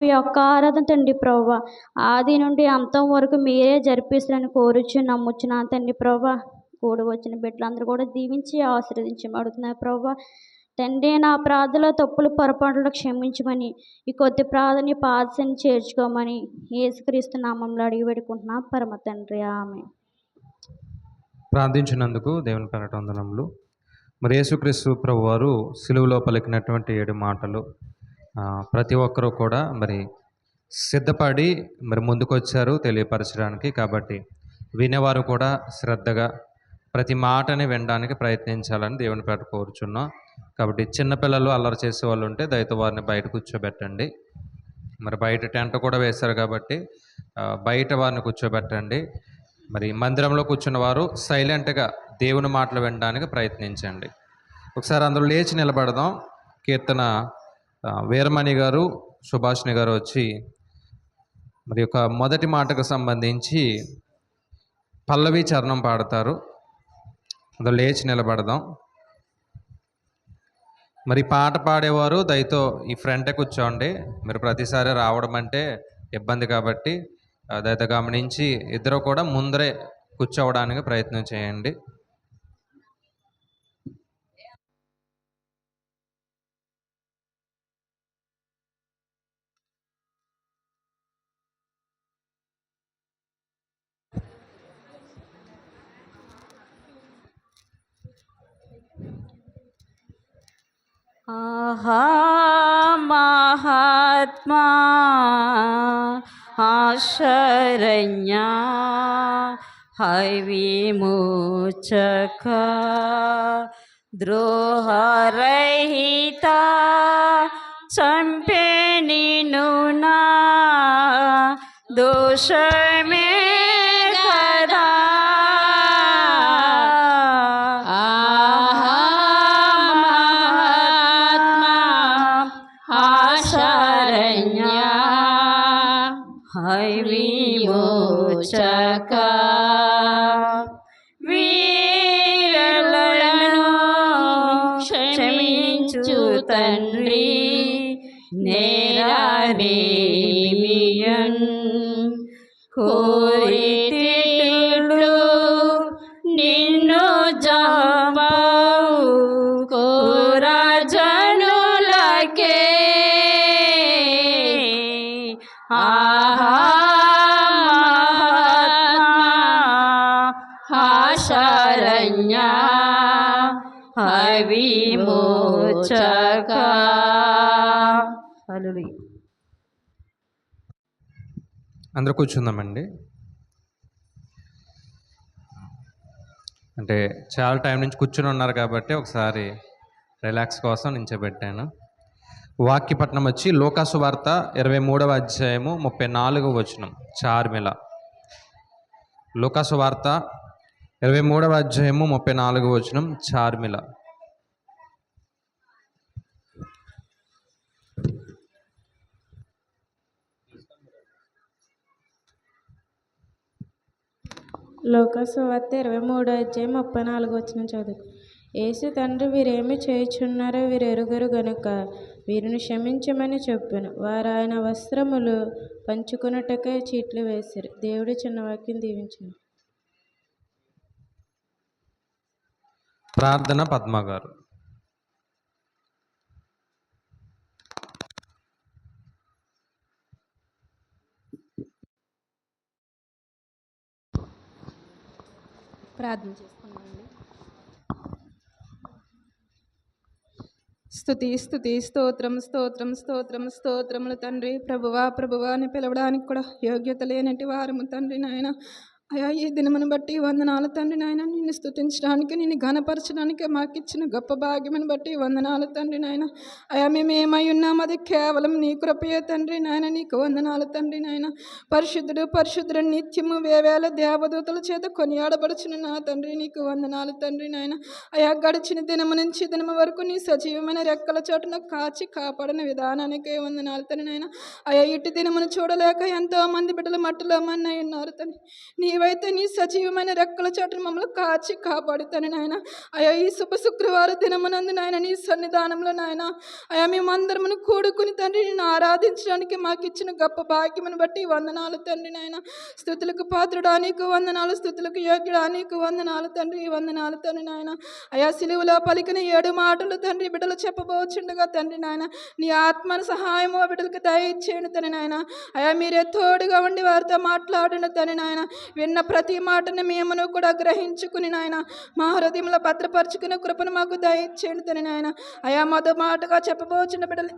మీ యొక్క ఆరాధన తండ్రి ప్రభువ ఆది నుండి అంతం వరకు మీరే జరిపిస్తారని కోరుచు నమ్ముచున్నా తండ్రి ప్రభువ కూడి వచ్చిన బిడ్డలందరూ కూడా దీవించి ఆశీర్వదించబడుతున్నారు ప్రభువ. తండ్రి నా ప్రార్థనలో తప్పులు పొరపాట్లు క్షమించమని ఈ కొద్ది ప్రార్థన పాదశని చేర్చుకోమని యేసుక్రీస్తు నామంలో అడిగి పెట్టుకుంటున్నా పరమ తండ్రి ఆమె. ప్రార్థించినందుకు దేవుని పేరట వందనములు. మరి యేసుక్రీస్తు ప్రభు వారు సిలువలో పలికినటువంటి 7 మాటలు ప్రతి ఒక్కరూ కూడా మరి సిద్ధపడి మరి ముందుకొచ్చారు తెలియపరచడానికి. కాబట్టి వినేవారు కూడా శ్రద్ధగా ప్రతి మాటని వినడానికి ప్రయత్నించాలని దేవుని పేరట కోరుచున్నాం. కాబట్టి చిన్నపిల్లలు అల్లరి చేసే వాళ్ళు ఉంటే దయతో వారిని బయట కూర్చోబెట్టండి. మరి బయట టెంట్ కూడా వేశారు కాబట్టి బయట వారిని కూర్చోబెట్టండి. మరి మందిరంలో కూర్చున్న వారు సైలెంట్గా దేవుని మాటలు వినడానికి ప్రయత్నించండి. ఒకసారి అందరూ లేచి నిలబడదాం. కీర్తన వీరమణి గారు, సుభాషిణి గారు వచ్చి మరి యొక్క మొదటి మాటకు సంబంధించి పల్లవి చరణం పాడతారు. అందరూ లేచి నిలబడదాం. మరి పాట పాడేవారు దయతో ఈ ఫ్రంటే కూర్చోండి. మీరు ప్రతిసారి రావడం అంటే ఇబ్బంది కాబట్టి దయతో గమనించి ఇద్దరు కూడా ముందరే కూర్చోవడానికి ప్రయత్నం చేయండి. ఆహా మహాత్మా ఆశరణ్య హైవిమోచక ద్రోహరహిత చంపే నిన్ను నా దోషమే కదా. విమోచక వీరులను క్షమించు తండ్రి నేరారేమియన్ కోరితిట్లు నిన్ను జాబావు కోరాజనులకే శరణ్య విమోచక. అందరూ కూర్చుందామండి. అంటే చాలా టైం నుంచి కూర్చుని ఉన్నారు కాబట్టి ఒకసారి రిలాక్స్ కోసం నించోబెట్టాను. వాక్యపట్నం వచ్చి లోకాసు వార్త 23వ అధ్యాయము 34వ వచనం చార్మిల. లోకాసు వార్త 23వ అధ్యాయము 34వ వచనం చార్మిల. లోకాసు వార్త 23వ అధ్యాయం 34వ వచనం చదువు. యేసు తండ్రి వీరేమి చేయుచున్నారో వీరు ఎరుగరు గనుక వీరిని క్షమించమని చెప్పాను. వారు ఆయన వస్త్రములు పంచుకున్నట్టుకై చీట్లు వేసిరు. దేవుడి చిన్న వాక్యం దీవించండి. ప్రార్థన పద్మ గారు. ప్రార్థన చేసుకున్నామండి. స్తుతి స్తుతి స్తోత్రం స్తోత్రం స్తోత్రం స్తోత్రములు తండ్రి. ప్రభువా ప్రభువా అని పిలవడానికి కూడా యోగ్యత లేనటి వారము తండ్రి నాయన. అయా ఈ దినమును బట్టి వందనాలు తండ్రి నాయన. నిన్ను స్తుతించడానికి నిన్ను ఘనపరచడానికి మాకు ఇచ్చిన గొప్ప భాగ్యమును బట్టి వందనాలు తండ్రి నాయన. అయా మేము ఏమై ఉన్నాం అది కేవలం నీ కృపయే తండ్రి నాయన. నీకు వందనాలు తండ్రి నాయన. పరిశుద్ధుడు పరిశుద్ధుడు నిత్యము వేవేల దేవదూతల చేత కొనియాడబడుచున్న నా తండ్రి నీకు వందనాలు తండ్రి నాయన. అయా గడిచిన దినము నుంచి దినము వరకు నీ సజీవమైన రెక్కల చోటున కాచి కాపాడిన విధానానికే వందనాలు తండ్రి నాయన. అయా ఇటు దినమును చూడలేక ఎంతో మంది బిడ్డలు మట్టిలో మన్నై ఉన్నారు తండ్రి. నీ నీవైతే నీ సజీవమైన రెక్కల చాటును మమ్మల్ని కాచి కాపాడుతాను నాయన. అయా ఈ శుక్రవారం దినమునందు నాయన నీ సన్నిధానంలో నాయన అయా మేమందరమును కూడుకుని తండ్రి నేను ఆరాధించడానికి మాకు ఇచ్చిన గొప్ప భాగ్యమును బట్టి వందనాలు తండ్రి నాయన. స్తుతులకు పాత్రుడా నీకు వందనాలు, స్తుతులకు యోగ్యుడా నీకు వందనాలు తండ్రి, వందనాలు తండ్రి నాయన. అయా సిలువలో పలికిన 7 మాటలు తండ్రి బిడ్డలు చెప్పబోచుండగా తండ్రి నాయన నీ ఆత్మను సహాయము బిడ్డలకు దయచేయండి తండ్రి నాయన. అయా మీరే తోడుగా ఉండి వారితో మాట్లాడిన తండ్రి నాయన. విన్న ప్రతి మాటను మేమును కూడా గ్రహించుకుని నాయన మా హృదయంలో భద్రపరుచుకునే కృపను మాకు దయచేయండి తండ్రి నాయన. అయా మొదటి మాటగా చెప్పబోచున్న బిడ్డలు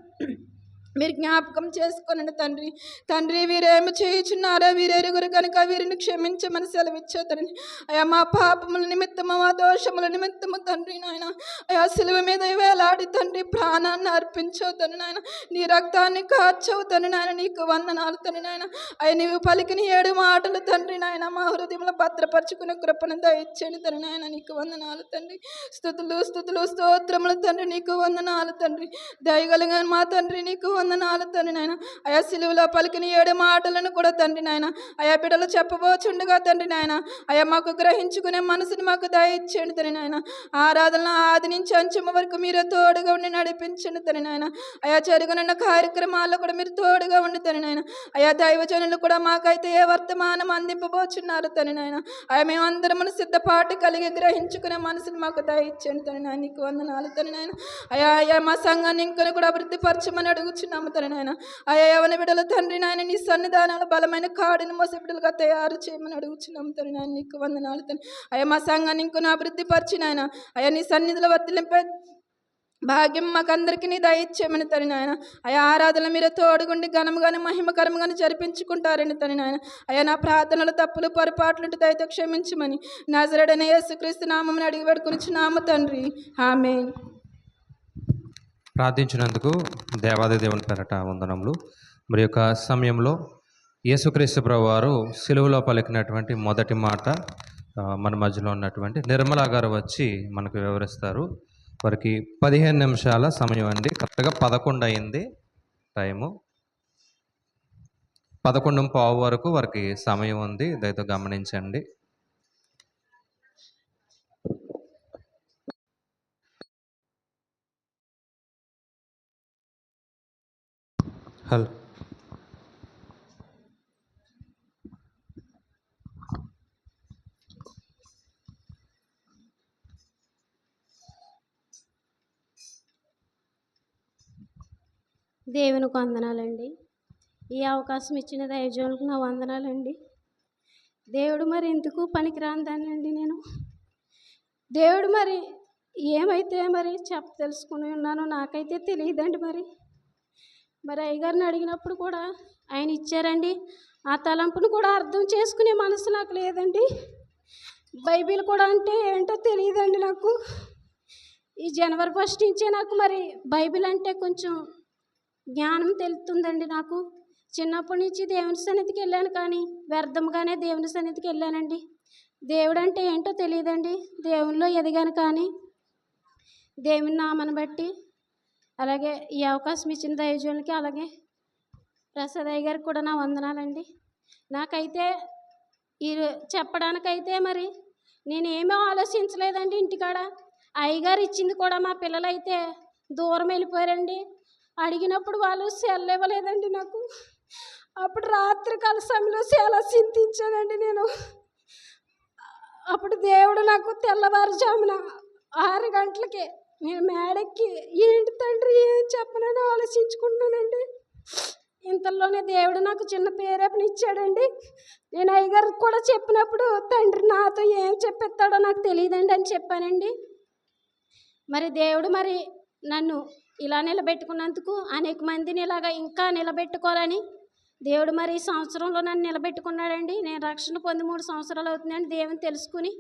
మీరు జ్ఞాపకం చేసుకోనండి తండ్రి. తండ్రి వీరేమి చేయుచున్నారో వీరెరుగురు కనుక వీరిని క్షమించమని సెలవిచ్చేతండి. అయా మా పాపముల నిమిత్తము మా దోషముల నిమిత్తము తండ్రి నాయన అయా సిలువ మీద వేలాడి తండ్రి ప్రాణాన్ని అర్పించవుతాను నాయన, నీ రక్తాన్ని కార్చవుతాను నాయన. నీకు వందనాలు తండ్రి నాయన. అయ్యా నీవు పలికిన 7 మాటలు తండ్రి నాయన మా హృదయంలో భద్రపరుచుకునే కృపను దయచేయండి తండ్రి నాయన. నీకు వందనాలు తండ్రి. స్తుతులు స్తుతులు స్తోత్రములు తండ్రి, నీకు వందనాలు తండ్రి. దయగలిగిన మా తండ్రి నీకు వందనాలు తండ్రి నాయన. అయా సిలువలో పలికిన 7 మాటలను కూడా తండ్రి నాయన అయా బిడ్డలు చెప్పబోచుండగా తండ్రి నాయన అయా మాకు గ్రహించుకునే మనసుని మాకు దయచేయండి తండ్రి నాయన. ఆరాధన ఆది నుంచి అంచెమ వరకు మీరు తోడుగా ఉండి నడిపించండి తండ్రి నాయన. అయా జరుగునున్న కార్యక్రమాల్లో కూడా మీరు తోడుగా ఉండి తండ్రి నాయన. అయా దైవజనులు కూడా మాకైతే ఏ వర్తమానం అందింపబోచున్నారు తండ్రి నాయన. అయా మేమందరమును సిద్ధపాటు కలిగి గ్రహించుకునే మనసుని మాకు దయచేయండి తండ్రి నాయన. నీకు వందనాలు తండ్రి నాయన. అయా అయా మా సంఘాన్ని ఇంకా కూడా అభివృద్ధి పరచమని అడుగుచున్నాము తండ్రి నాయన. అయా యవన బిడ్డలు తండ్రి నాయన నీ సన్నిధానాలు బలమైన కాడిని మోసే బిడ్డలుగా తయారు చేయమని అడుగుచున్నాము తండ్రి నాయన. నీకు వందనాలు తండ్రి. అయా మా సంఘాన్ని ఇంకొన అభివృద్ధి పరిచిన ఆయన అయా నీ సన్నిధిలో వర్తిలింపే భాగ్యం మాకందరికీ నీ దయచేయమని తండ్రి నాయన. అయా ఆరాధన మీరు తోడుగుండి ఘనముగానే మహిమకరముగానే జరిపించుకుంటారని తండ్రి నాయన. అయా నా ప్రార్థనలు తప్పులు పొరపాట్లు దయతో క్షమించమని నజరేయుడైన యేసుక్రీస్తు నామమున అడిగి వేడుకొనుచున్నాము తండ్రి, ఆమేన్. ప్రార్థించినందుకు దేవాది దేవుని పేరట వందనములు. మరి యొక్క సమయంలో యేసుక్రీస్తు ప్రభువారు సిలువలో పలికినటువంటి మొదటి మాట మన మధ్యలో ఉన్నటువంటి నిర్మలా గారు వచ్చి మనకు వివరిస్తారు. వారికి 15 నిమిషాల సమయం అండి. కరెక్ట్గా 11 అయింది టైము. 11:15 వరకు వారికి సమయం ఉంది, దయతో గమనించండి. హలో. దేవునికి వందనాలండి. ఈ అవకాశం ఇచ్చిన దైవజనులకు నా వందనాలండి. దేవుడు మరి ఎందుకు పనికిరాందానండి నేను. దేవుడు మరి ఏమైతే మరి తెలుసుకుని ఉన్నానో నాకైతే తెలియదండి. మరి అయ్యగారిని అడిగినప్పుడు కూడా ఆయన ఇచ్చారండి. ఆ తలంపును కూడా అర్థం చేసుకునే మనసు నాకు లేదండి. బైబిల్ కూడా అంటే ఏంటో తెలియదండి నాకు. ఈ జనవరి 1 నుంచే నాకు మరి బైబిల్ అంటే కొంచెం జ్ఞానం తెలుస్తుందండి నాకు. చిన్నప్పటి నుంచి దేవుని సన్నిధికి వెళ్ళాను, కానీ వ్యర్థంగానే దేవుని సన్నిధికి వెళ్ళానండి. దేవుడు అంటే ఏంటో తెలియదండి. దేవునిలో ఎదిగాను, కానీ దేవుని నామను బట్టి అలాగే ఈ అవకాశం ఇచ్చిన దైవజనులకి అలాగే ప్రసాదయ్య గారికి కూడా నా వందనాలండి. నాకైతే ఈ చెప్పడానికైతే మరి నేనేమీ ఆలోచించలేదండి. ఇంటికాడ అయ్యగారు ఇచ్చింది కూడా మా పిల్లలైతే దూరం వెళ్ళిపోయారండి. అడిగినప్పుడు వాళ్ళు సెల్ ఇవ్వలేదండి నాకు. అప్పుడు రాత్రికాల సమయంలో చాలా చింతించానండి నేను. అప్పుడు దేవుడు నాకు తెల్లవారుజామున 6 గంటలకే నేను మేడెక్కి ఏంటి తండ్రి ఏం చెప్పనని ఆలోచించుకుంటున్నానండి. ఇంతలోనే దేవుడు నాకు చిన్న పేరేపని ఇచ్చాడండి. నేను అయ్యగారికి కూడా చెప్పినప్పుడు తండ్రి నాతో ఏం చెప్పిస్తాడో నాకు తెలియదండి అని చెప్పానండి. మరి దేవుడు మరి నన్ను ఇలా నిలబెట్టుకున్నందుకు అనేక మందిని ఇలాగా ఇంకా నిలబెట్టుకోవాలని దేవుడు మరి ఈ సంవత్సరంలో నన్ను నిలబెట్టుకున్నాడండి. నేను రక్షణ పొంది 3 సంవత్సరాలు అవుతుందండి. దేవుని తెలుసుకుని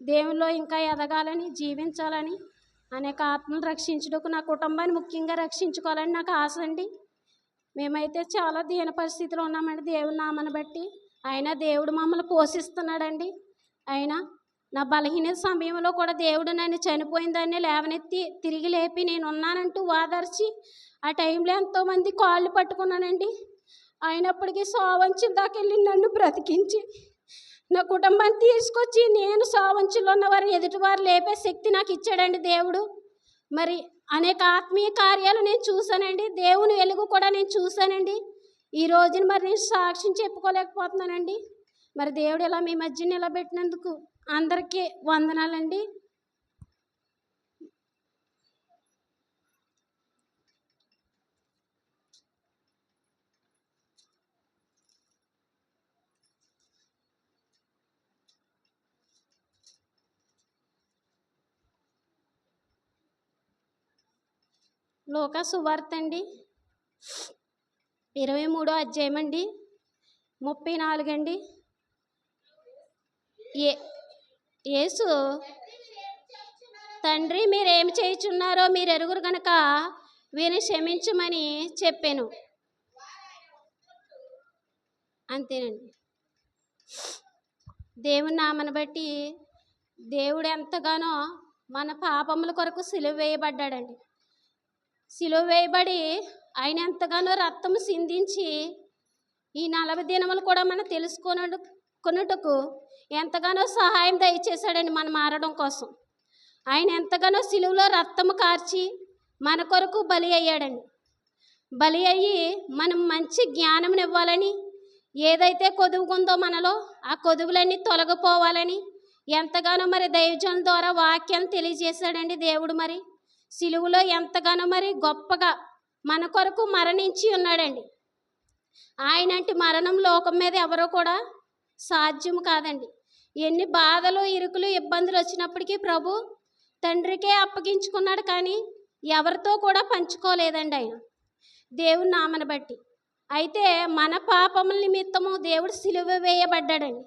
దేవునిలో ఇంకా ఎదగాలని, జీవించాలని, అనేక ఆత్మలు రక్షించుటకు, నా కుటుంబాన్ని ముఖ్యంగా రక్షించుకోవాలని నాకు ఆశ అండి. మేమైతే చాలా దీన పరిస్థితిలో ఉన్నామండి దేవుని నామను బట్టి. అయినా దేవుడు మమ్మల్ని పోషిస్తున్నాడండి. అయినా నా బలహీన సమయంలో కూడా దేవుడు నన్ను చనిపోయిన దాన్ని లేవనెత్తి తిరిగి లేపి నేను ఉన్నానంటూ వాదార్చి ఆ టైంలో ఎంతోమంది కాళ్ళు పట్టుకున్నానండి. అయినప్పటికీ సావంచిన దాకా వెళ్ళి నన్ను బ్రతికించి నా కుటుంబాన్ని తీసుకొచ్చి నేను సావంచులో ఉన్న వారిని ఎదుటివారు లేపే శక్తి నాకు ఇచ్చాడండి దేవుడు. మరి అనేక ఆత్మీయ కార్యాలు నేను చూశానండి, దేవుని వెలుగు కూడా నేను చూశానండి. ఈ రోజున మరి నేను సాక్ష్యం చెప్పుకోలేకపోతున్నానండి. మరి దేవుడు ఇలా మీ మధ్య నిలబెట్టినందుకు అందరికీ వందనాలండి. లూకా సువార్త అండి 23వ అధ్యాయం అండి 34 అండి. యేసు, తండ్రి మీరేమి చేయుచున్నారో మీరు ఎరుగురు గనక వీరిని క్షమించమని చెప్పాను. అంతేనండి. దేవుని నామను బట్టి దేవుడు ఎంతగానో మన పాపముల కొరకు సిలువ వేయబడ్డాడండి. సిలువ వేయబడి ఆయన ఎంతగానో రక్తము సిందించి ఈ 40 దినములు కూడా మనం కొనుటకు ఎంతగానో సహాయం దయచేశాడండి మనం మారడం కోసం. ఆయన ఎంతగానో సిలువలో రక్తము కార్చి మన కొరకు బలి అయ్యాడండి. బలి అయ్యి మనం మంచి జ్ఞానం ఇవ్వాలని, ఏదైతే కొదువుకుందో మనలో ఆ కొదువులన్నీ తొలగిపోవాలని ఎంతగానో మరి దైవజనుల ద్వారా వాక్యాన్ని తెలియజేశాడండి దేవుడు. మరి సిలువలో ఎంతగానో మరి గొప్పగా మన కొరకు మరణించి ఉన్నాడండి. ఆయనంటి మరణం లోకం మీద ఎవరో కూడా సాధ్యం కాదండి. ఎన్ని బాధలు, ఇరుకులు, ఇబ్బందులు వచ్చినప్పటికీ ప్రభు తండ్రికే అప్పగించుకున్నాడు, కానీ ఎవరితో కూడా పంచుకోలేదండి ఆయన దేవుని నామను బట్టి. అయితే మన పాపముల నిమిత్తము దేవుడు సిలువ వేయబడ్డాడండి.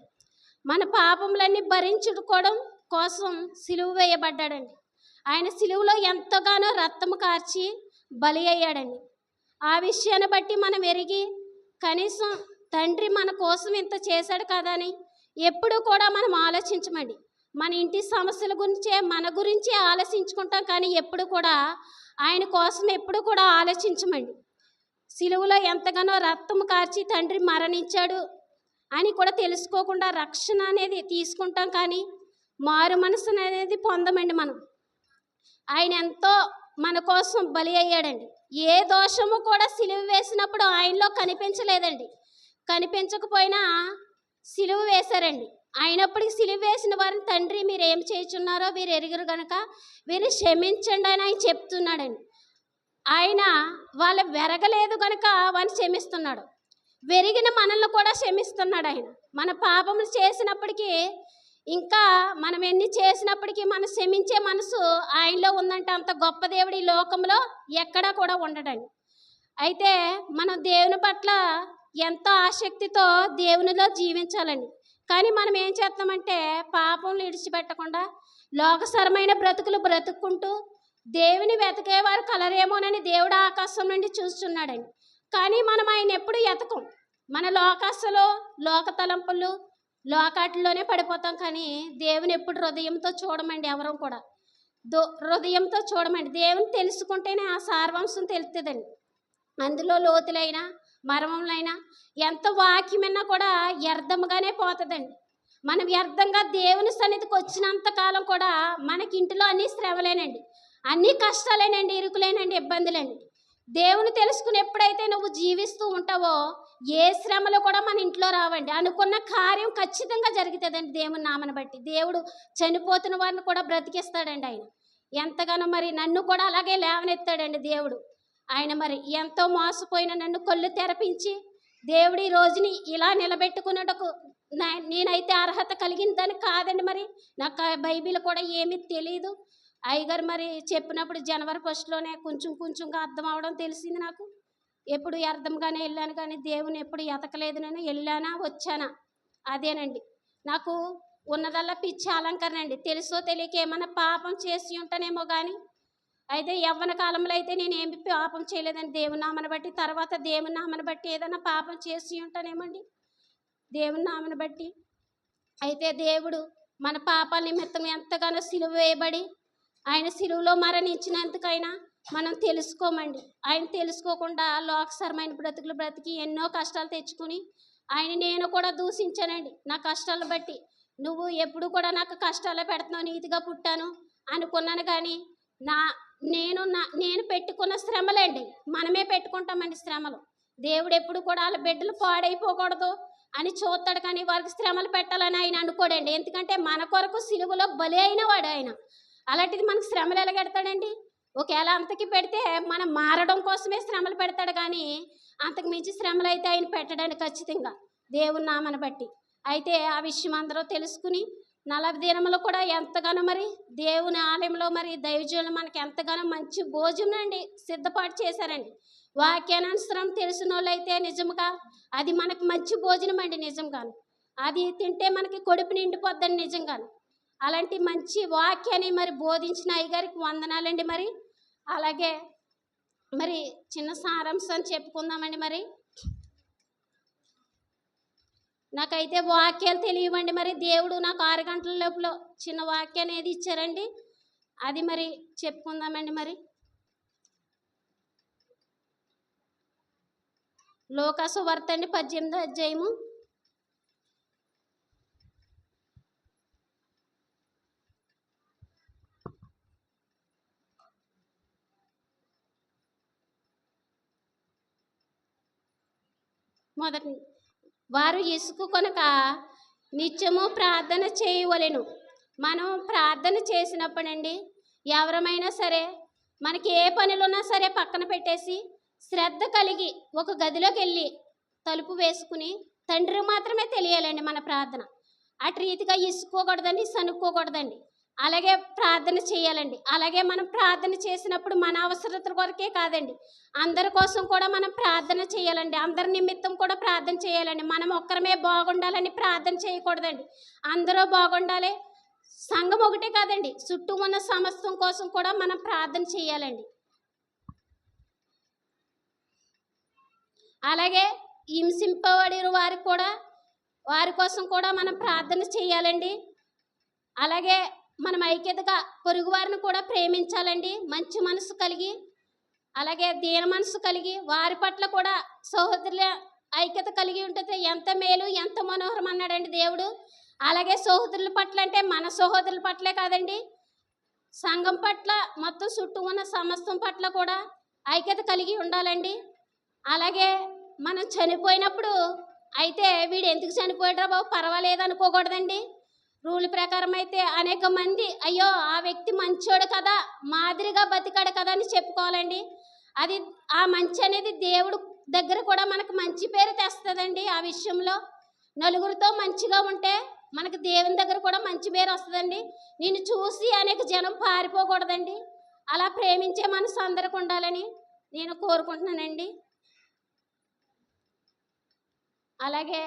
మన పాపములన్నీ భరించుకోవడం కోసం సిలువ వేయబడ్డాడండి. ఆయన సిలువలో ఎంతగానో రక్తము కార్చి బలి అయ్యాడండి. ఆ విషయాన్ని బట్టి మనం ఎరిగి కనీసం తండ్రి మన కోసం ఇంత చేశాడు కదా అని ఎప్పుడు కూడా మనం ఆలోచించమండి. మన ఇంటి సమస్యల గురించే మన గురించే ఆలోచించుకుంటాం, కానీ ఎప్పుడు కూడా ఆయన కోసం ఎప్పుడు కూడా ఆలోచించమండి. సిలువలో ఎంతగానో రక్తము కార్చి తండ్రి మరణించాడు అని కూడా తెలుసుకోకుండా రక్షణ అనేది తీసుకుంటాం, కానీ మారు మనసు అనేది పొందమండి. మనం ఆయన ఎంతో మన కోసం బలి అయ్యాడండి. ఏ దోషము కూడా సిలువ వేసినప్పుడు ఆయనలో కనిపించలేదండి. కనిపించకపోయినా సిలువ వేశారండి. అయినప్పటికీ సిలువ వేసిన వారిని తండ్రి మీరు ఏం చేయుచున్నారో వీరు ఎరుగురు గనక వీరిని క్షమించండి అని ఆయన చెప్తున్నాడండి. ఆయన వాళ్ళ వెరగలేదు కనుక వారిని క్షమిస్తున్నాడు. వెరిగిన మనల్ని కూడా క్షమిస్తున్నాడు ఆయన. మన పాపములు చేసినప్పటికీ, ఇంకా మనం ఎన్ని చేసినప్పటికీ మనం క్షమించే మనసు ఆయనలో ఉందంటే అంత గొప్ప దేవుడు ఈ లోకంలో ఎక్కడా కూడా ఉండడండి. అయితే మనం దేవుని పట్ల ఎంతో ఆసక్తితో దేవునిలో జీవించాలండి. కానీ మనం ఏం చేస్తామంటే పాపంలో విడిచిపెట్టకుండా లోకసరమైన బ్రతుకులు బ్రతుక్కుంటూ దేవుని వెతకేవారు కలరేమోనని దేవుడు ఆకాశం నుండి చూస్తున్నాడండి. కానీ మనం ఆయన ఎప్పుడు ఎతకం. మన లోకాశలో, లోక తలంపులు, లోకాటిలోనే పడిపోతాం. కానీ దేవుని ఎప్పుడు హృదయంతో చూడమండి. ఎవరు కూడా హృదయంతో చూడమండి. దేవుని తెలుసుకుంటేనే ఆ సార్వాంశం తెలుస్తుందండి. అందులో లోతులైనా మర్మములైనా ఎంత వాక్యమైనా కూడా వ్యర్థముగానే పోతుందండి. మనం వ్యర్థంగా దేవుని సన్నిధికి వచ్చినంత కాలం కూడా మనకి ఇంటిలో అన్ని శ్రమలేనండి, అన్ని కష్టాలేనండి, ఇరుకులేనండి, ఇబ్బందులండి. దేవుని తెలుసుకుని ఎప్పుడైతే నువ్వు జీవిస్తూ ఉంటావో ఏ శ్రమలు కూడా మన ఇంట్లో రావండి. అనుకున్న కార్యం ఖచ్చితంగా జరుగుతుందండి దేవుని నామను బట్టి. దేవుడు చనిపోతున్న వారిని కూడా బ్రతికిస్తాడండి. ఆయన ఎంతగానో మరి నన్ను కూడా అలాగే లేవనెత్తాడండి దేవుడు. ఆయన మరి ఎంతో మోసపోయిన నన్ను కళ్ళు తెరపించి దేవుడు ఈ రోజుని ఇలా నిలబెట్టుకున్నటకు నేనైతే అర్హత కలిగిందని కాదండి. మరి నాకు బైబిల్ కూడా ఏమీ తెలియదు. అయ్యగారు మరి చెప్పినప్పుడు జనవరి 1లోనే కొంచెంగా అర్థం అవడం తెలిసింది నాకు. ఎప్పుడు అర్థంగానే వెళ్ళాను, కానీ దేవుని ఎప్పుడు ఎతకలేదు. నేను వెళ్ళానా వచ్చానా అదేనండి. నాకు ఉన్నదల్లా పిచ్చి అలంకరణ అండి. తెలుసో తెలియక ఏమన్నా పాపం చేసి ఉంటానేమో, కానీ అయితే యవ్వన కాలంలో అయితే నేను ఏమి పాపం చేయలేదండి దేవుని నామను బట్టి. తర్వాత దేవుని నామను బట్టి ఏదైనా పాపం చేసి ఉంటానేమండి దేవుని నామను బట్టి. అయితే దేవుడు మన పాపాల నిమిత్తం ఎంతగానో సిలువ వేయబడి ఆయన సిలువలో మరణించినందుకైనా మనం తెలుసుకోమండి. ఆయన తెలుసుకోకుండా లోకసరమైన బ్రతుకులు బ్రతికి ఎన్నో కష్టాలు తెచ్చుకుని ఆయన నేను కూడా దూషించానండి నా కష్టాలను బట్టి. నువ్వు ఎప్పుడు కూడా నాకు కష్టాలు పెడుతున్నావు, నీతిగా పుట్టాను అనుకున్నాను. కానీ నా నేను పెట్టుకున్న శ్రమలండి, మనమే పెట్టుకుంటామండి శ్రమలు. దేవుడు ఎప్పుడు కూడా వాళ్ళ బిడ్డలు పాడైపోకూడదు అని చూస్తాడు, కానీ వారికి శ్రమలు పెట్టాలని ఆయన అనుకోడండి. ఎందుకంటే మన కొరకు సిలువలో బలి అయిన వాడు ఆయన. అలాంటిది మనకు శ్రమలు ఎలాగెడతాడండి? ఒకవేళ అంతకి పెడితే మనం మారడం కోసమే శ్రమలు పెడతాడు, కానీ అంతకు మించి శ్రమలు అయితే ఆయన పెట్టడానికి ఖచ్చితంగా దేవుని నామని బట్టి. అయితే ఆ విషయం అందరూ తెలుసుకుని 40 దినములు కూడా ఎంతగానో మరి దేవుని ఆలయంలో మరి దైవజనులు మనకి ఎంతగానో మంచి భోజనం అండి సిద్ధపాటు చేశారండి. వాక్యానుసరం తెలిసిన వాళ్ళు అయితే నిజంగా అది మనకి మంచి భోజనం అండి. నిజంగాను అది తింటే మనకి కడుపు నిండిపోద్దండి నిజంగాను. అలాంటి మంచి వాక్యాన్ని మరి బోధించిన అయ్యగారికి వందనాలండి. మరి అలాగే మరి చిన్న సారాంశం చెప్పుకుందామండి. మరి నాకైతే వాక్యాలు తెలియవండి. మరి దేవుడు నాకు 6 గంటల లోపల చిన్న వాక్యాన్ని ఏది ఇచ్చారండి, అది మరి చెప్పుకుందామండి. మరి లోకాసు వార్త అండి 18వ అధ్యాయము. మొదటి వారు ఇసుకు కొనక నిత్యము ప్రార్థన చేయవలెను. మనం ప్రార్థన చేసినప్పుడండి ఎవరమైనా సరే మనకి ఏ పనులున్నా సరే పక్కన పెట్టేసి శ్రద్ధ కలిగి ఒక గదిలోకి వెళ్ళి తలుపు వేసుకుని తండ్రికి మాత్రమే తెలియాలండి మన ప్రార్థన. అటు రీతిగా ఇసుకోకూడదండి, సనుక్కోకూడదండి. అలాగే ప్రార్థన చేయాలండి. అలాగే మనం ప్రార్థన చేసినప్పుడు మన అవసరతల కొరకే కాదండి, అందరి కోసం కూడా మనం ప్రార్థన చేయాలండి. అందరి నిమిత్తం కూడా ప్రార్థన చేయాలండి. మనం ఒక్కరమే బాగుండాలని ప్రార్థన చేయకూడదండి, అందరూ బాగుండాలి. సంఘం ఒకటే కాదండి, చుట్టూ ఉన్న సమస్తం కోసం కూడా మనం ప్రార్థన చేయాలండి. అలాగే హింసింపబడిన వారి కోసం కూడా మనం ప్రార్థన చేయాలండి. అలాగే మనం ఐక్యతగా పొరుగు వారిని కూడా ప్రేమించాలండి, మంచి మనసు కలిగి. అలాగే దీన మనసు కలిగి వారి పట్ల కూడా సహోదరుల ఐక్యత కలిగి ఉంటుంది. ఎంత మేలు ఎంత మనోహరం అన్నాడండి దేవుడు. అలాగే సహోదరుల పట్ల అంటే మన సహోదరుల పట్లే కాదండి, సంఘం పట్ల మొత్తం చుట్టూ ఉన్న సమస్తం పట్ల కూడా ఐక్యత కలిగి ఉండాలండి. అలాగే మనం చనిపోయినప్పుడు అయితే వీడు ఎందుకు చనిపోయాడ్రా బాబు పర్వాలేదు అనుకోకూడదండి. రూల్ ప్రకారం అయితే అనేక మంది అయ్యో ఆ వ్యక్తి మంచోడు కదా, మాదిరిగా బతికాడు కదా అని చెప్పుకోవాలండి. అది ఆ మంచి అనేది దేవుడు దగ్గర కూడా మనకు మంచి పేరు తెస్తుందండి. ఆ విషయంలో నలుగురితో మంచిగా ఉంటే మనకు దేవుని దగ్గర కూడా మంచి పేరు వస్తుందండి. నిన్ను చూసి అనేక జనం పారిపోకూడదండి. అలా ప్రేమించే మనసు అందరికి ఉండాలని నేను కోరుకుంటున్నానండి. అలాగే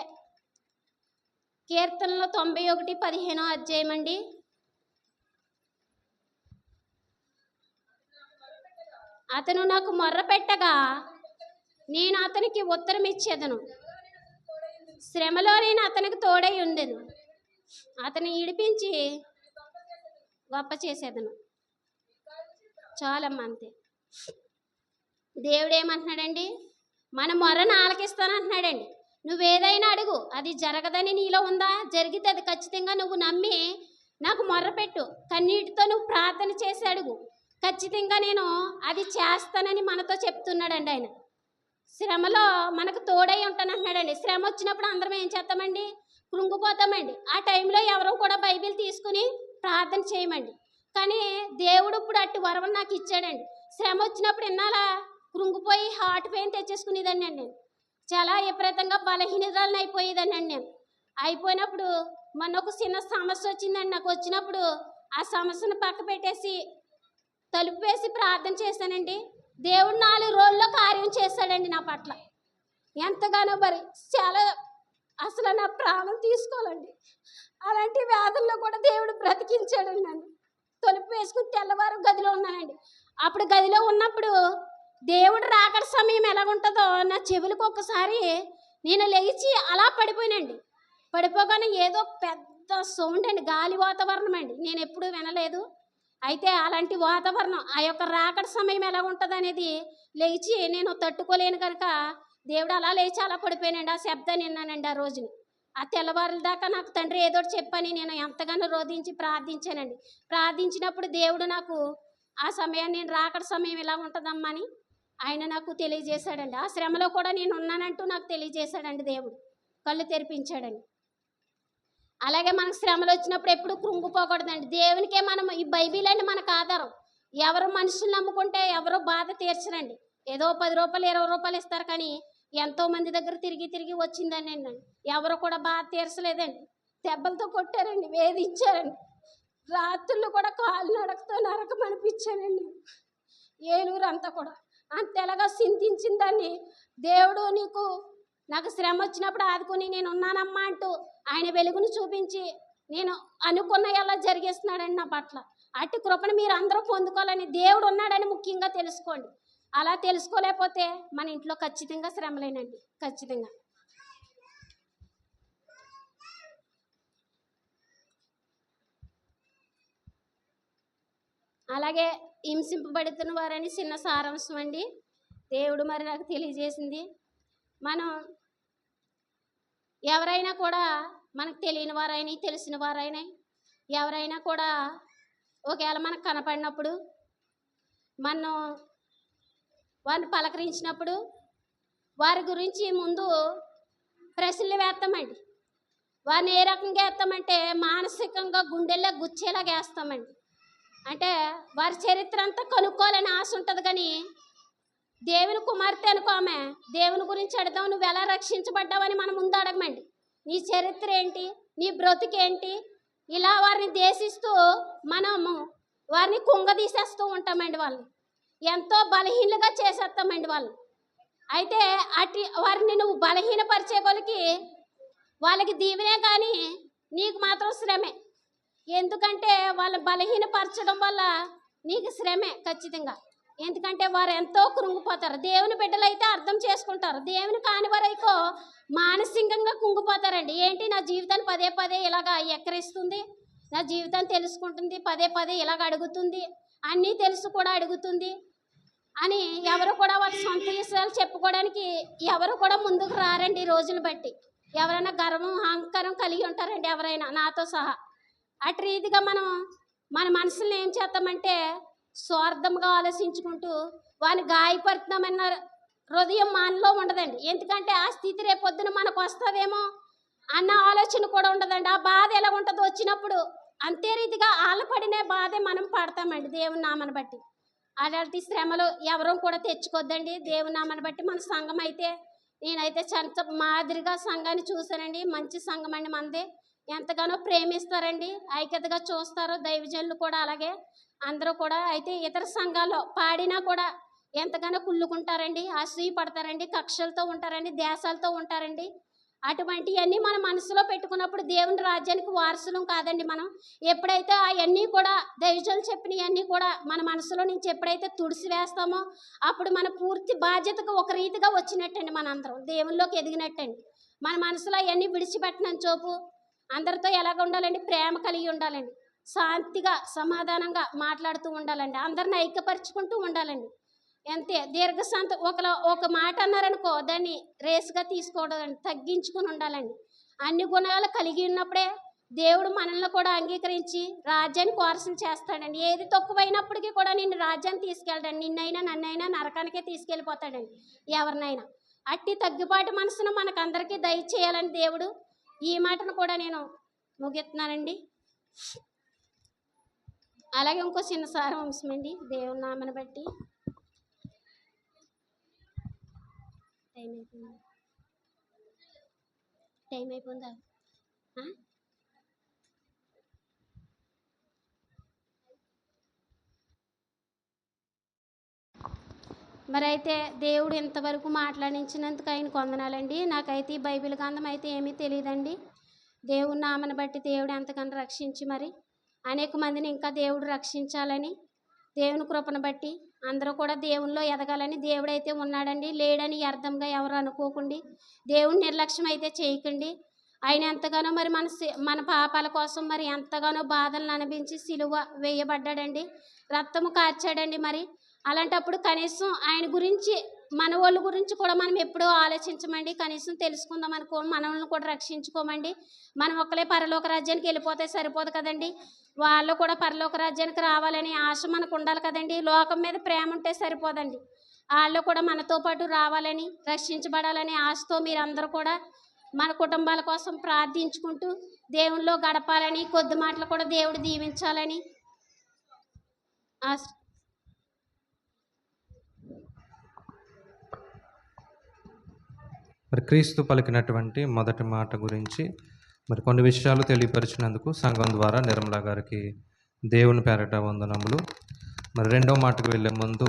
కీర్తనలో 91:15 అధ్యాయం అండి. అతను నాకు మొర్ర పెట్టగా నేను అతనికి ఉత్తరం ఇచ్చేదను, శ్రమలో నేను అతనికి తోడై ఉండేను, అతను ఇడిపించి గొప్ప చేసేదను. చాలమ్మ అంతే. దేవుడు ఏమంటున్నాడండి, మన మొర్రను ఆలకిస్తానంటున్నాడండి. నువ్వేదైనా అడుగు, అది జరగదని నీలో ఉందా, జరిగితే అది ఖచ్చితంగా నువ్వు నమ్మి నాకు మొర్రపెట్టు, కన్నీటితో నువ్వు ప్రార్థన చేసి అడుగు, ఖచ్చితంగా నేను అది చేస్తానని మనతో చెప్తున్నాడండి ఆయన. శ్రమలో మనకు తోడై ఉంటానంటున్నాడండి. శ్రమ వచ్చినప్పుడు అందరం ఏం చేస్తామండి, కృంగిపోతామండి. ఆ టైంలో ఎవరూ కూడా బైబిల్ తీసుకుని ప్రార్థన చేయమండి. కానీ దేవుడు ఇప్పుడు అట్టి వరం నాకు ఇచ్చాడండి. శ్రమ వచ్చినప్పుడు ఇన్నాళ్ళ కృంగిపోయి హార్ట్ పెయిన్ తెచ్చేసుకునేదాన్ని అండి. నేను చాలా విపరీతంగా బలహీనతలను అయిపోయేదాన్ని అండి. నేను అయిపోయినప్పుడు మొన్న ఒక చిన్న సమస్య వచ్చిందండి నాకు. వచ్చినప్పుడు ఆ సమస్యను పక్క పెట్టేసి తలుపు వేసి ప్రార్థన చేశానండి. దేవుడు 4 రోజుల్లో కార్యం చేశాడండి నా పట్ల. ఎంతగానో మరి చాలా అసలు నా ప్రాణం తీసుకోవాలండి. అలాంటి వ్యాధుల్లో కూడా దేవుడు బ్రతికించాడండి నన్ను. తలుపు వేసుకుని తెల్లవారు గదిలో ఉన్నానండి. అప్పుడు గదిలో ఉన్నప్పుడు దేవుడు రాకడ సమయం ఎలాగుంటుందో నా చెవులకు ఒక్కసారి నేను లేచి అలా పడిపోయినండి. పడిపోగానే ఏదో పెద్ద సౌండ్ అండి, గాలి వాతావరణం అండి, నేను ఎప్పుడూ వినలేదు. అయితే అలాంటి వాతావరణం ఆ యొక్క రాకడ సమయం ఎలా ఉంటుంది అనేది లేచి నేను తట్టుకోలేను కనుక దేవుడు అలా లేచి అలా పడిపోయానండి. ఆ శబ్దాన్ని విన్నానండి ఆ రోజుని. ఆ తెల్లవారుల దాకా నాకు తండ్రి ఏదో ఒకటి చెప్పని నేను ఎంతగానో రోధించి ప్రార్థించానండి. ప్రార్థించినప్పుడు దేవుడు నాకు ఆ సమయాన్ని, నేను రాకడ సమయం ఇలా ఉంటుందమ్మా అని ఆయన నాకు తెలియజేశాడండి. ఆ శ్రమలో కూడా నేను ఉన్నానంటూ నాకు తెలియజేశాడండి దేవుడు. కళ్ళు తెరిపించాడండి. అలాగే మనకు శ్రమలు వచ్చినప్పుడు ఎప్పుడు కృంగిపోకూడదండి. దేవునికే మనం, ఈ బైబిల్ అండి మనకు ఆధారం. ఎవరు మనుషులు నమ్ముకుంటే ఎవరో బాధ తీర్చరండి. ఏదో 10 రూపాయలు 20 రూపాయలు ఇస్తారు, కానీ ఎంతోమంది దగ్గర తిరిగి తిరిగి వచ్చిందండి అండి. ఎవరు కూడా బాధ తీర్చలేదండి. దెబ్బలతో కొట్టారండి, వేధించారండి. రాత్రులు కూడా కాలు నడకతో నరకం అనిపించానండి. ఏలూరు అంతా కూడా అంతేలాగా చింతించిన దాన్ని దేవుడు నాకు శ్రమ వచ్చినప్పుడు ఆదుకొని నేను ఉన్నానమ్మా అంటూ ఆయన వెలుగును చూపించి నేను అనుకున్న ఎలా జరిగేస్తున్నాడండి నా పట్ల. అట్టి కృపను మీరు అందరూ పొందుకోవాలని, దేవుడు ఉన్నాడని ముఖ్యంగా తెలుసుకోండి. అలా తెలుసుకోలేకపోతే మన ఇంట్లో ఖచ్చితంగా శ్రమలేనండి, ఖచ్చితంగా. అలాగే హింసింపబడుతున్న వారని చిన్న సారాంశం అండి దేవుడు మరి నాకు తెలియజేసింది. మనం ఎవరైనా కూడా, మనకు తెలియని వారైనా తెలిసిన వారైనా ఎవరైనా కూడా ఒకవేళ మనకు కనపడినప్పుడు, మనం వారిని పలకరించినప్పుడు వారి గురించి ముందు ప్రశ్నలు వేస్తామండి. వారిని ఏ రకంగా వేస్తామంటే మానసికంగా గుండెల్లో గుచ్చేలాగా వేస్తామండి. అంటే వారి చరిత్ర అంతా కనుక్కోవాలని ఆశ ఉంటుంది, కానీ దేవుని కుమార్తె అనుకో, ఆమె దేవుని గురించి అడదాం, నువ్వు ఎలా రక్షించబడ్డావని మనం ముందు అడగమండి. నీ చరిత్ర ఏంటి, నీ బ్రతుకేంటి, ఇలా వారిని దేశిస్తూ మనము వారిని కుంగదీసేస్తూ ఉంటామండి. వాళ్ళని ఎంతో బలహీనగా చేసేస్తామండి వాళ్ళు. అయితే వారిని నువ్వు బలహీనపరిచే వాళ్ళకి దీవెనే, కానీ నీకు మాత్రం శ్రమే. ఎందుకంటే వాళ్ళని బలహీనపరచడం వల్ల నీకు శ్రమే ఖచ్చితంగా. ఎందుకంటే వారు ఎంతో కృంగిపోతారు. దేవుని బిడ్డలైతే అర్థం చేసుకుంటారు, దేవుని కాని వారైకో మానసికంగా కుంగిపోతారండి. ఏంటి, నా జీవితాన్ని పదే పదే ఇలాగ ఎక్కరిస్తుంది, నా జీవితాన్ని తెలుసుకుంటుంది, పదే పదే ఇలాగ అడుగుతుంది, అన్నీ తెలుసు కూడా అడుగుతుంది అని ఎవరు కూడా వాళ్ళ సొంత విషయాలు చెప్పుకోవడానికి ఎవరు కూడా ముందుకు రారండి. ఈ రోజులు బట్టి ఎవరైనా గర్వం అహంకారం కలిగి ఉంటారండి, ఎవరైనా నాతో సహా. అటు రీతిగా మనం మన మనసుని ఏం చేస్తామంటే స్వార్థంగా ఆలోచించుకుంటూ వాడిని గాయపడుతున్నామన్న హృదయం మనలో ఉండదండి. ఎందుకంటే ఆ స్థితి రేపొద్దున మనకు వస్తుందేమో అన్న ఆలోచన కూడా ఉండదండి. ఆ బాధ ఎలా ఉంటుందో వచ్చినప్పుడు అంతే రీతిగా ఆలపడినే బాధే మనం పడతామండి దేవుని నామని బట్టి. అలాంటి శ్రమలు ఎవరూ కూడా తెచ్చుకోద్దండి దేవుని నామని బట్టి. మన సంఘం అయితే, నేనైతే చంచ మాదిరిగా సంఘాన్ని చూశానండి. మంచి సంఘం అండి మనది. ఎంతగానో ప్రేమిస్తారండి, ఐక్యతగా చూస్తారు. దైవజనులు కూడా అలాగే అందరూ కూడా. అయితే ఇతర సంఘాల్లో పాడినా కూడా ఎంతగానో కుళ్ళుకుంటారండి, అసూయ పడతారండి, కక్షలతో ఉంటారండి, దేశాలతో ఉంటారండి. అటువంటివన్నీ మన మనసులో పెట్టుకున్నప్పుడు దేవుని రాజ్యానికి వారసులం కాదండి మనం. ఎప్పుడైతే అవన్నీ కూడా దైవజనులు చెప్పినవన్నీ కూడా మన మనసులో నుంచి ఎప్పుడైతే తుడిసివేస్తామో అప్పుడు మన పూర్తి బాధ్యతకు ఒక రీతిగా వచ్చినట్టండి. మనందరం దేవుల్లోకి ఎదిగినట్టండి. మన మనసులో అవన్నీ విడిచిపెట్టిన చోపు అందరితో ఎలాగ ఉండాలండి, ప్రేమ కలిగి ఉండాలండి, శాంతిగా సమాధానంగా మాట్లాడుతూ ఉండాలండి, అందరిని ఐక్యపరుచుకుంటూ ఉండాలండి. అంతే. దీర్ఘశాంత ఒక మాట అన్నారనుకో దాన్ని రేసుగా తీసుకోవడండి, తగ్గించుకుని ఉండాలండి. అన్ని గుణాలు కలిగి ఉన్నప్పుడే దేవుడు మనల్ని కూడా అంగీకరించి రాజ్యానికి వారసులు చేస్తాడండి. ఏది తక్కువైనప్పటికీ కూడా నిన్ను రాజ్యాన్ని తీసుకెళ్ళడండి. నిన్నైనా నన్నైనా నరకానికే తీసుకెళ్ళిపోతాడండి ఎవరినైనా. అట్టి తగ్గుబాటు మనసును మనకందరికీ దయచేయాలని దేవుడు ఈ మాటను కూడా నేను ముగిస్తున్నానండి. అలాగే ఇంకో చిన్న సారాంశం అండి దేవుని నామని బట్టి. టైం అయిపోయిందా? మరి అయితే దేవుడు ఇంతవరకు మాట్లాడించినందుకు ఆయనకు వందనాలండి. నాకైతే ఈ బైబిల్ గ్రంథం అయితే ఏమీ తెలియదండి. దేవుని నామని బట్టి దేవుడు ఎంతకన్నా రక్షించి మరి అనేక మందిని ఇంకా దేవుడు రక్షించాలని, దేవుని కృపను బట్టి అందరూ కూడా దేవునిలో ఎదగాలని దేవుడైతే ఉన్నాడండి. లేడని అర్థంగా ఎవరు అనుకోకండి. దేవుని నిర్లక్ష్యం అయితే చేయకండి. ఆయన ఎంతగానో మరి మన పాపాల కోసం మరి ఎంతగానో బాధలను అనిపించి సిలువ వేయబడ్డాడండి, రక్తము కార్చాడండి. మరి అలాంటప్పుడు కనీసం ఆయన గురించి మన వాళ్ళ గురించి కూడా మనం ఎప్పుడూ ఆలోచించమండి. కనీసం తెలుసుకుందాం అనుకో, మనల్ని కూడా రక్షించుకోమండి. మనం ఒక్కలే పరలోక రాజ్యానికి వెళ్ళిపోతే సరిపోదు కదండి. వాళ్ళు కూడా పరలోక రాజ్యానికి రావాలని ఆశ మనకు ఉండాలి కదండి. లోకం మీద ప్రేమ ఉంటే సరిపోదండి, వాళ్ళు కూడా మనతో పాటు రావాలని, రక్షించబడాలని ఆశతో మీరందరూ కూడా మన కుటుంబాల కోసం ప్రార్థించుకుంటూ దేవునిలో గడపాలని, కొద్ది మాటలు కూడా దేవుడు దీవించాలని ఆశ. మరి క్రీస్తు పలికినటువంటి మొదటి మాట గురించి మరి కొన్ని విషయాలు తెలియపరిచినందుకు సంఘం ద్వారా నిర్మలా గారికి దేవుని పేరట వందనములు. మరి రెండో మాటకు వెళ్ళే ముందు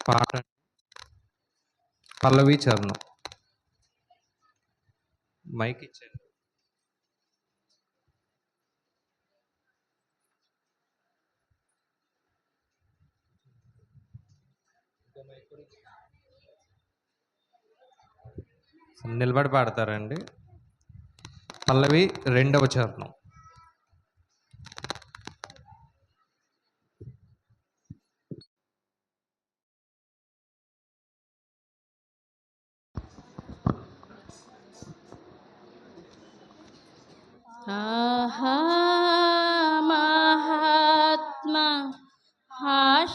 పాట పల్లవి చరణం మైక్ ఇచ్చాను. నిలబడి పాడతారండి. పల్లవి రెండవ చరణం. ఆహా మహాత్మా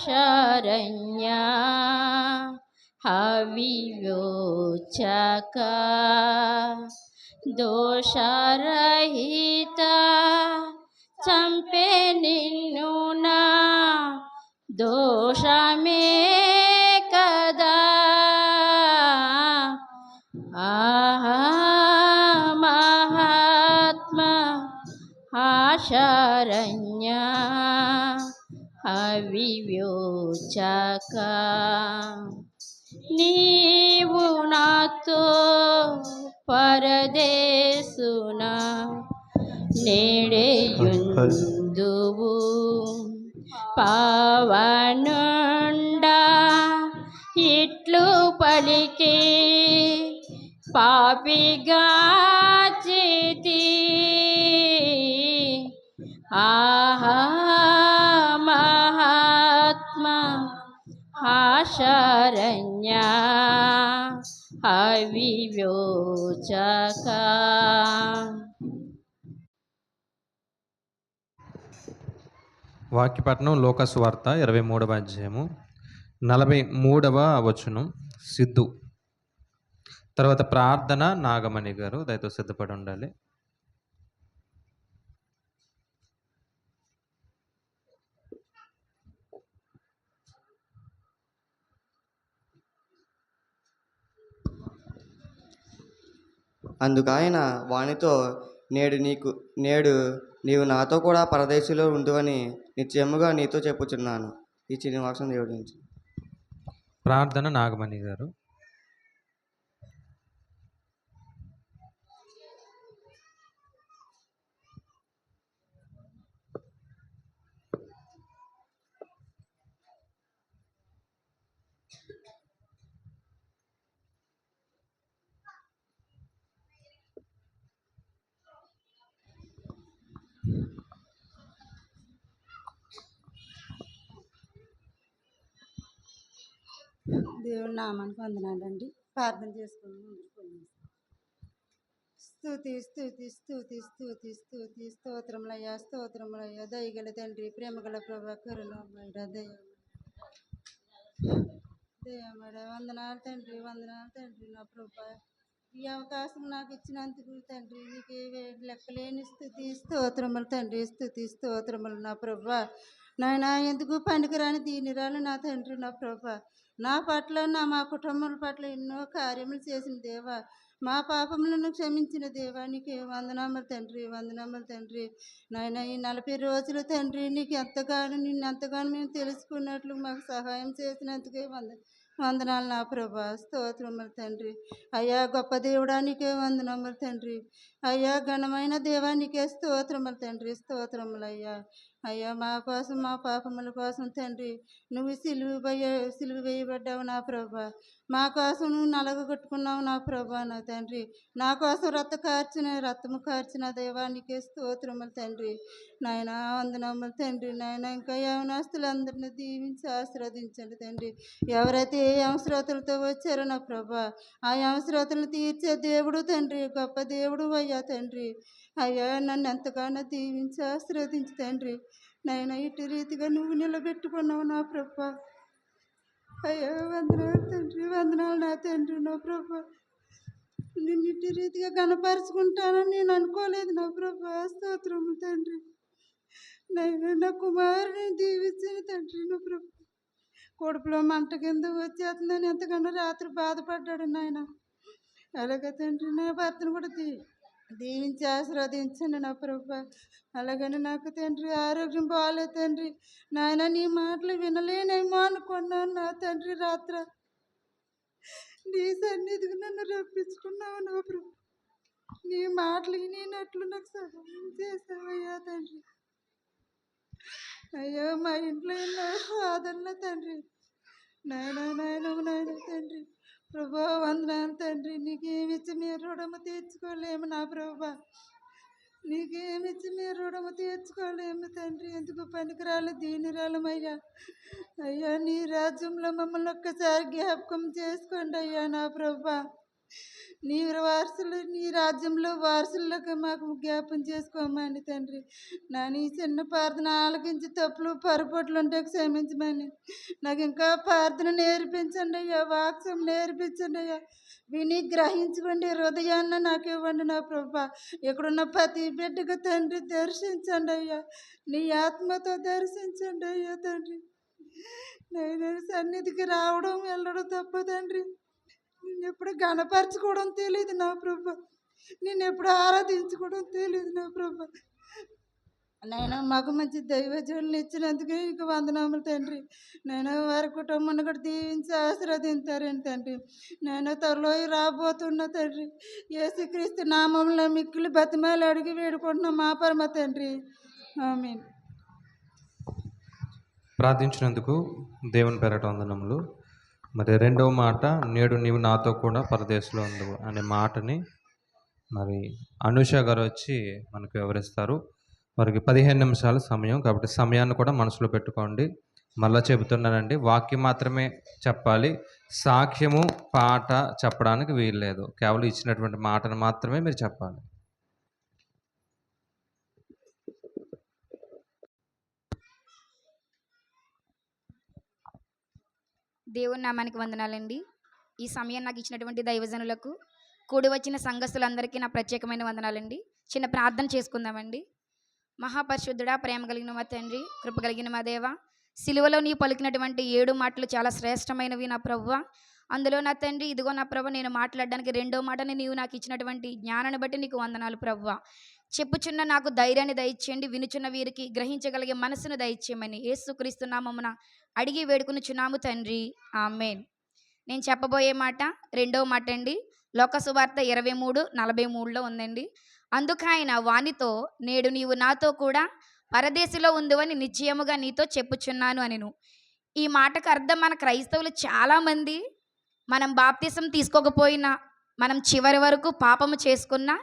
శరణ్య అవివేచక దోషరహిత చంపే నిన్ను నా దోషమే కదా. ఆహా మహాత్మా శరణ్య అవివేచక నీవు నాతో పరదేశున నేడేయుందువు పావనుండా ఇట్లు పలికి పాపిగా చేతి. ఆహా మహాత్మా శరణ్య అవివేచక. వాక్యపట్నం లోకాసు వార్త 23వ అధ్యాయము 43వ వచనం సిద్ధు. తర్వాత ప్రార్థన నాగమణి గారు దయతో సిద్ధపడి ఉండాలి. అందుకు ఆయన వానితో, నేడు నీవు నాతో కూడా పరదేశంలో ఉండువని నిశ్చయముగా నీతో చెప్పుచున్నాను. ఈ చిన్న వాక్యం దేవుడి నుంచి. ప్రార్థన నాగమణి గారు. దేవుని నామానికి వందనాలండి. ప్రార్థన చేసుకుని ముందుకు స్తుతి స్తుతి స్తుతి స్తుతి స్తుతి స్తోత్రములయ్యా స్తోత్రములయ్యా. దయగల తండ్రి, ప్రేమగల ప్రభా, కరుణామయుడ, దయమడ వందనాలు తండ్రి, వందనాలు తండ్రి. నా ప్రభా, ఈ అవకాశం నాకు ఇచ్చినందుకు తండ్రి నీకే లెక్కలేని స్తుతి స్తోత్రములు తండ్రి, స్తుతి స్తోత్రములు. నా ప్రభా నాయన, ఎందుకు పనికిరాని దీనిరాలు నా తండ్రి. నా ప్రభా, నా పట్ల మా కుటుంబం పట్ల ఎన్నో కార్యములు చేసిన దేవా, మా పాపములను క్షమించిన దేవా, నీకే వందనామలు తండ్రి, వందనామలు తండ్రి. నాయన, ఈ 40 రోజులు తండ్రి నిన్ను ఎంతగానో మేము తెలుసుకున్నట్లు మాకు సహాయం చేసినందుకే వందనాలు నా ప్రభా, స్తోత్రములు తండ్రి. అయ్యా గొప్ప దేవుడానికే వందనములు తండ్రి. అయ్యా ఘనమైన దేవానికే స్తోత్రములు తండ్రి, స్తోత్రములు అయ్యా. అయ్యా మా కోసం మా పాపముల కోసం తండ్రి నువ్వు సిలువ వేయబడ్డావు నా ప్రభా. మా కోసం నువ్వు నలగొట్టుకున్నావు నా ప్రభా. నా తండ్రి నా కోసం రక్తము కార్చిన దైవానికే స్తోత్రములు తండ్రి. నాయన వందనములు తండ్రి. నాయన ఇంకా యవనస్తులందరినీ దీవించి ఆశీర్వదించండి తండ్రి. ఎవరైతే ఏ అవసరతలతో వచ్చారో నా ప్రభా ఆ అవసరతలను తీర్చే దేవుడు తండ్రి, గొప్ప దేవుడు అయ్యా తండ్రి. అయ్యా నన్ను ఎంతగానో దీవించి ఆశీర్వదించు తండ్రి. నాయన ఇటు రీతిగా నువ్వు నిలబెట్టుకున్నావు నా ప్రభా. అయ్యా వందనాలు తండ్రి, వందనాలు నా తండ్రి. నా ప్రభా నిన్ను ఇటు రీతిగా కనపరుచుకుంటానని నేను అనుకోలేదు నా ప్రభా. స్తోత్రము తండ్రి. నాయన నా కుమారుని దీవించిన తండ్రి. నా ప్రభా కడుపులో మంట కింద వచ్చేస్తుందని ఎంతగానో రాత్రి బాధపడ్డాడు నాయన. అలాగే తండ్రి నా భర్తను కూడా దీవించి ఆశీర్వదించండి నా ప్రభా. అలాగని నాకు తండ్రి ఆరోగ్యం బాగాలేదు తండ్రి. నాయన నీ మాటలు వినలేనేమో అనుకున్నాను నా తండ్రి. రాత్ర నీ సన్నిధికి నన్ను రప్పించుకున్నావు నా ప్రభా. నీ మాటలు వినేటట్లు నాకు సహాయం చేసావయ్యా తండ్రి. అయ్యో మా ఇంట్లో ఎన్నో సాధనలు తండ్రి. నాయన తండ్రి ప్రభా వందనాలు తండ్రి. నీకేమిచ్చి మీరు రుణము తీర్చుకోలేము నా ప్రభా. నీకేమిచ్చి మీరు రుణము తీర్చుకోలేము తండ్రి. ఎందుకు పనికిరాలు దీనిరాలమయ్యా. అయ్యా నీ రాజ్యంలో మమ్మల్ని ఒక్కసారి జ్ఞాపకం చేసుకోండి అయ్యా నా ప్రభా. నీ రాజ్యంలో వారసుల్లోకి మాకు జ్ఞాపం చేసుకోమని తండ్రి. నా నీ చిన్న ప్రార్థన ఆలకించి తప్పులు పొరపాట్లు ఉంటే క్షమించమని నాకు ఇంకా ప్రార్థన నేర్పించండి అయ్యా. వాక్యం నేర్పించండి అయ్యా. విని గ్రహించుకోండి హృదయాన్ని నాకు ఇవ్వండి నా ప్రభా. ఇక్కడున్న ప్రతి బిడ్డకు తండ్రి దర్శించండి అయ్యా. నీ ఆత్మతో దర్శించండి అయ్యా తండ్రి. నేను సన్నిధికి రావడం వెళ్ళడం తప్ప తండ్రి. నేను ఎప్పుడు గణపరచుకోవడం తెలియదు నా ప్రభా. నేను ఎప్పుడు ఆరాధించుకోవడం తెలియదు నా ప్రభా. నేను మాకు మంచి దైవజనులు ఇచ్చినందుకే ఇక వందనాములు తండ్రి. నేను వారి కుటుంబాన్ని కూడా దీవించి ఆశీర్వదించారండి తండ్రి. నేను త్వరలో రాబోతున్నా తండ్రి. యేసుక్రీస్తు నామంలో మిక్కిలి బతిమాలు అడిగి వేడుకుంటున్నాం మా పరమ తండ్రి. ఆమేన్. ప్రార్థించినందుకు దేవుని పేరట వందనములు. మరి రెండవ మాట, నేడు నీవు నాతో కూడా పరదేశంలో ఉండు అనే మాటని మరి అనుష గారు వచ్చి మనకు వివరిస్తారు. వారికి 15 నిమిషాల సమయం కాబట్టి సమయాన్ని కూడా మనసులో పెట్టుకోండి. మళ్ళా చెబుతున్నానండి, వాక్యం మాత్రమే చెప్పాలి. సాక్ష్యము పాట చెప్పడానికి వీల్లేదు. కేవలం ఇచ్చినటువంటి మాటను మాత్రమే మీరు చెప్పాలి. దేవుని నామానికి వందనాలండి. ఈ సమయం నాకు ఇచ్చినటువంటి దైవజనులకు, కూడి వచ్చిన సంఘస్థులందరికీ నా ప్రత్యేకమైన వందనాలండి. చిన్న ప్రార్థన చేసుకుందామండి. మహాపరిశుద్ధుడా, ప్రేమ కలిగిన మా తండ్రి, కృప కలిగిన మా దేవ, సిలువలో నీ పలికినటువంటి 7 మాటలు చాలా శ్రేష్టమైనవి నా ప్రభువా. అందులో నా తండ్రి ఇదిగో నా ప్రభు నేను మాట్లాడడానికి రెండో మాటని నీవు నాకు ఇచ్చినటువంటి జ్ఞానాన్ని బట్టి నీకు వందనాలు ప్రభువా. చెప్పుచున్న నాకు ధైర్యాన్ని దయచేయండి, వినుచున్న వీరికి గ్రహించగలిగే మనసును దయచేయమని యేసుక్రీస్తు నామమున అడిగి వేడుకునిచున్నాము తండ్రి. ఆమేన్. నేను చెప్పబోయే మాట రెండవ మాట అండి. లోకసువార్త 23:43 ఉందండి. అందుకైన వానితో, నేడు నీవు నాతో కూడా పరదేశిలో ఉందువని నిశ్చయముగా నీతో చెప్పుచున్నాను అనెను. ఈ మాటకు అర్థం, మన క్రైస్తవులు చాలామంది మనం బాప్తిసం తీసుకోకపోయినా, మనం చివరి వరకు పాపము చేసుకున్నా,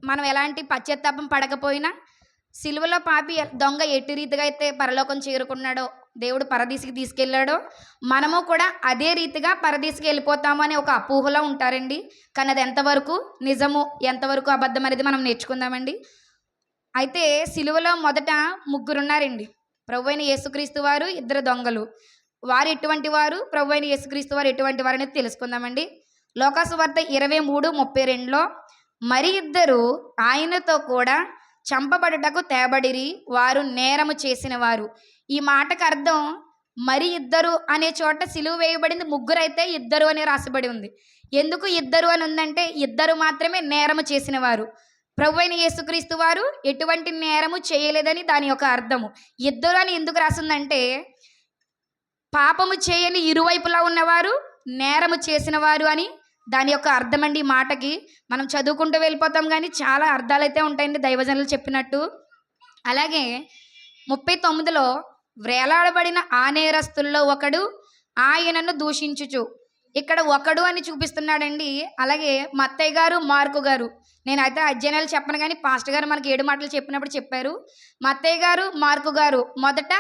మనం ఎలాంటి పశ్చాత్తాపం పడకపోయినా, సిలువలో పాపి దొంగ ఎట్టి రీతిగా అయితే పరలోకం చేరుకున్నాడో, దేవుడు పరదీసికి తీసుకెళ్ళాడో, మనము కూడా అదే రీతిగా పరదీసికి వెళ్ళిపోతాము అనే ఒక అపోహలో ఉంటారండి. కానీ అది ఎంతవరకు నిజము, ఎంతవరకు అబద్ధం అనేది మనం నేర్చుకుందామండి. అయితే సిలువలో మొదట 3 ఉన్నారండి. ప్రభువైన యేసుక్రీస్తు వారు, 2 దొంగలు. వారు ఎటువంటి వారు, ప్రభువైన యేసుక్రీస్తు వారు ఎటువంటి వారు అనేది తెలుసుకుందామండి. లోకాసువార్త 23:32 మరి 2 ఆయనతో కూడా చంపబడుటకు తేబడిరి, వారు నేరము చేసిన వారు. ఈ మాటకు అర్థం, మరి 2 అనే చోట సిలువ వేయబడింది 3 అయితే 2 అని రాసిబడి ఉంది. ఎందుకు 2 అని ఉందంటే 2 మాత్రమే నేరము చేసిన వారు. ప్రభువైన యేసుక్రీస్తు వారు ఎటువంటి నేరము చేయలేదని దాని యొక్క అర్థము. 2 అని ఎందుకు రాసిందంటే, పాపము చేయని ఇరువైపులా ఉన్నవారు నేరము చేసిన వారు అని దాని యొక్క అర్థం అండి. ఈ మాటకి మనం చదువుకుంటూ వెళ్ళిపోతాం కానీ చాలా అర్థాలు అయితే ఉంటాయండి దైవజనులు చెప్పినట్టు. అలాగే 39లో వేలాడబడిన ఆ నేరస్తుల్లో ఒకడు ఆయనను దూషించుచు, ఇక్కడ ఒకడు అని చూపిస్తున్నాడండి. అలాగే మత్తయ్య గారు, మార్కు గారు, నేనైతే అధ్యయనాలు చెప్పను కానీ పాస్టర్ గారు మనకి 7 మాటలు చెప్పినప్పుడు చెప్పారు. మత్తయ్య గారు, మార్కు గారు మొదట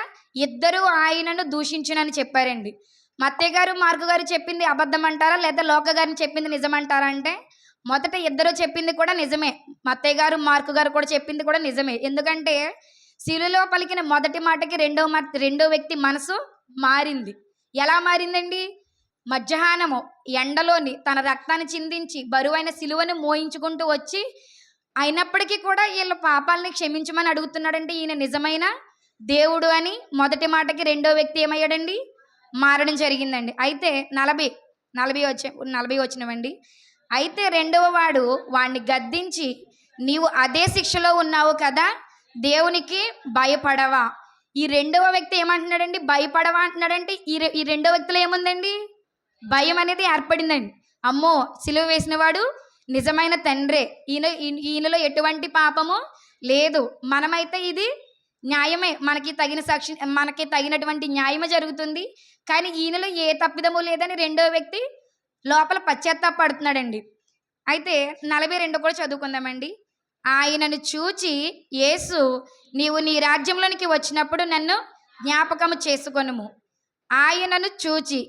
ఇద్దరు ఆయనను దూషించునని చెప్పారండి. మత్తయ్య గారు, మార్కు గారు చెప్పింది అబద్ధం అంటారా లేదా లోక గారిని చెప్పింది నిజమంటారా అంటే మొదట ఇద్దరు చెప్పింది కూడా నిజమే. మత్తయ్య గారు, మార్కు గారు కూడా చెప్పింది కూడా నిజమే. ఎందుకంటే శిలువలో పలికిన మొదటి మాటకి రెండో వ్యక్తి మనసు మారింది. ఎలా మారిందండి? మధ్యాహ్నము ఎండలోని తన రక్తాన్ని చిందించి బరువైన సిలువను మోయించుకుంటూ వచ్చి అయినప్పటికీ కూడా వీళ్ళ పాపాలని క్షమించమని అడుగుతున్నాడంటే ఈయన నిజమైన దేవుడు అని మొదటి మాటకి రెండో వ్యక్తి ఏమయ్యాడండి? మారడం జరిగిందండి. అయితే 40 వచ్చినవండి. అయితే రెండవ వాడు వాడిని గద్దించి, నీవు అదే శిక్షలో ఉన్నావు కదా, దేవునికి భయపడవా? ఈ రెండవ వ్యక్తి ఏమంటున్నాడండి? భయపడవా అంటున్నాడంటే ఈ రెండో వ్యక్తిలో ఏముందండి? భయం అనేది ఏర్పడిందండి. అమ్మో, సిలువ వేసిన వాడు నిజమైన తండ్రే, ఈయనలో ఎటువంటి పాపము లేదు, మనమైతే ఇది న్యాయమే, మనకి తగినటువంటి న్యాయమే జరుగుతుంది, కానీ ఈయనలో ఏ తప్పిదము లేదని రెండో వ్యక్తి లోపల పశ్చాత్తాపడుతున్నాడండి. అయితే 42 కూడా చదువుకుందామండి. ఆయనను చూచి యేసు, నీవు నీ రాజ్యంలోనికి వచ్చినప్పుడు నన్ను జ్ఞాపకము చేసుకొనుము. ఆయనను చూచి,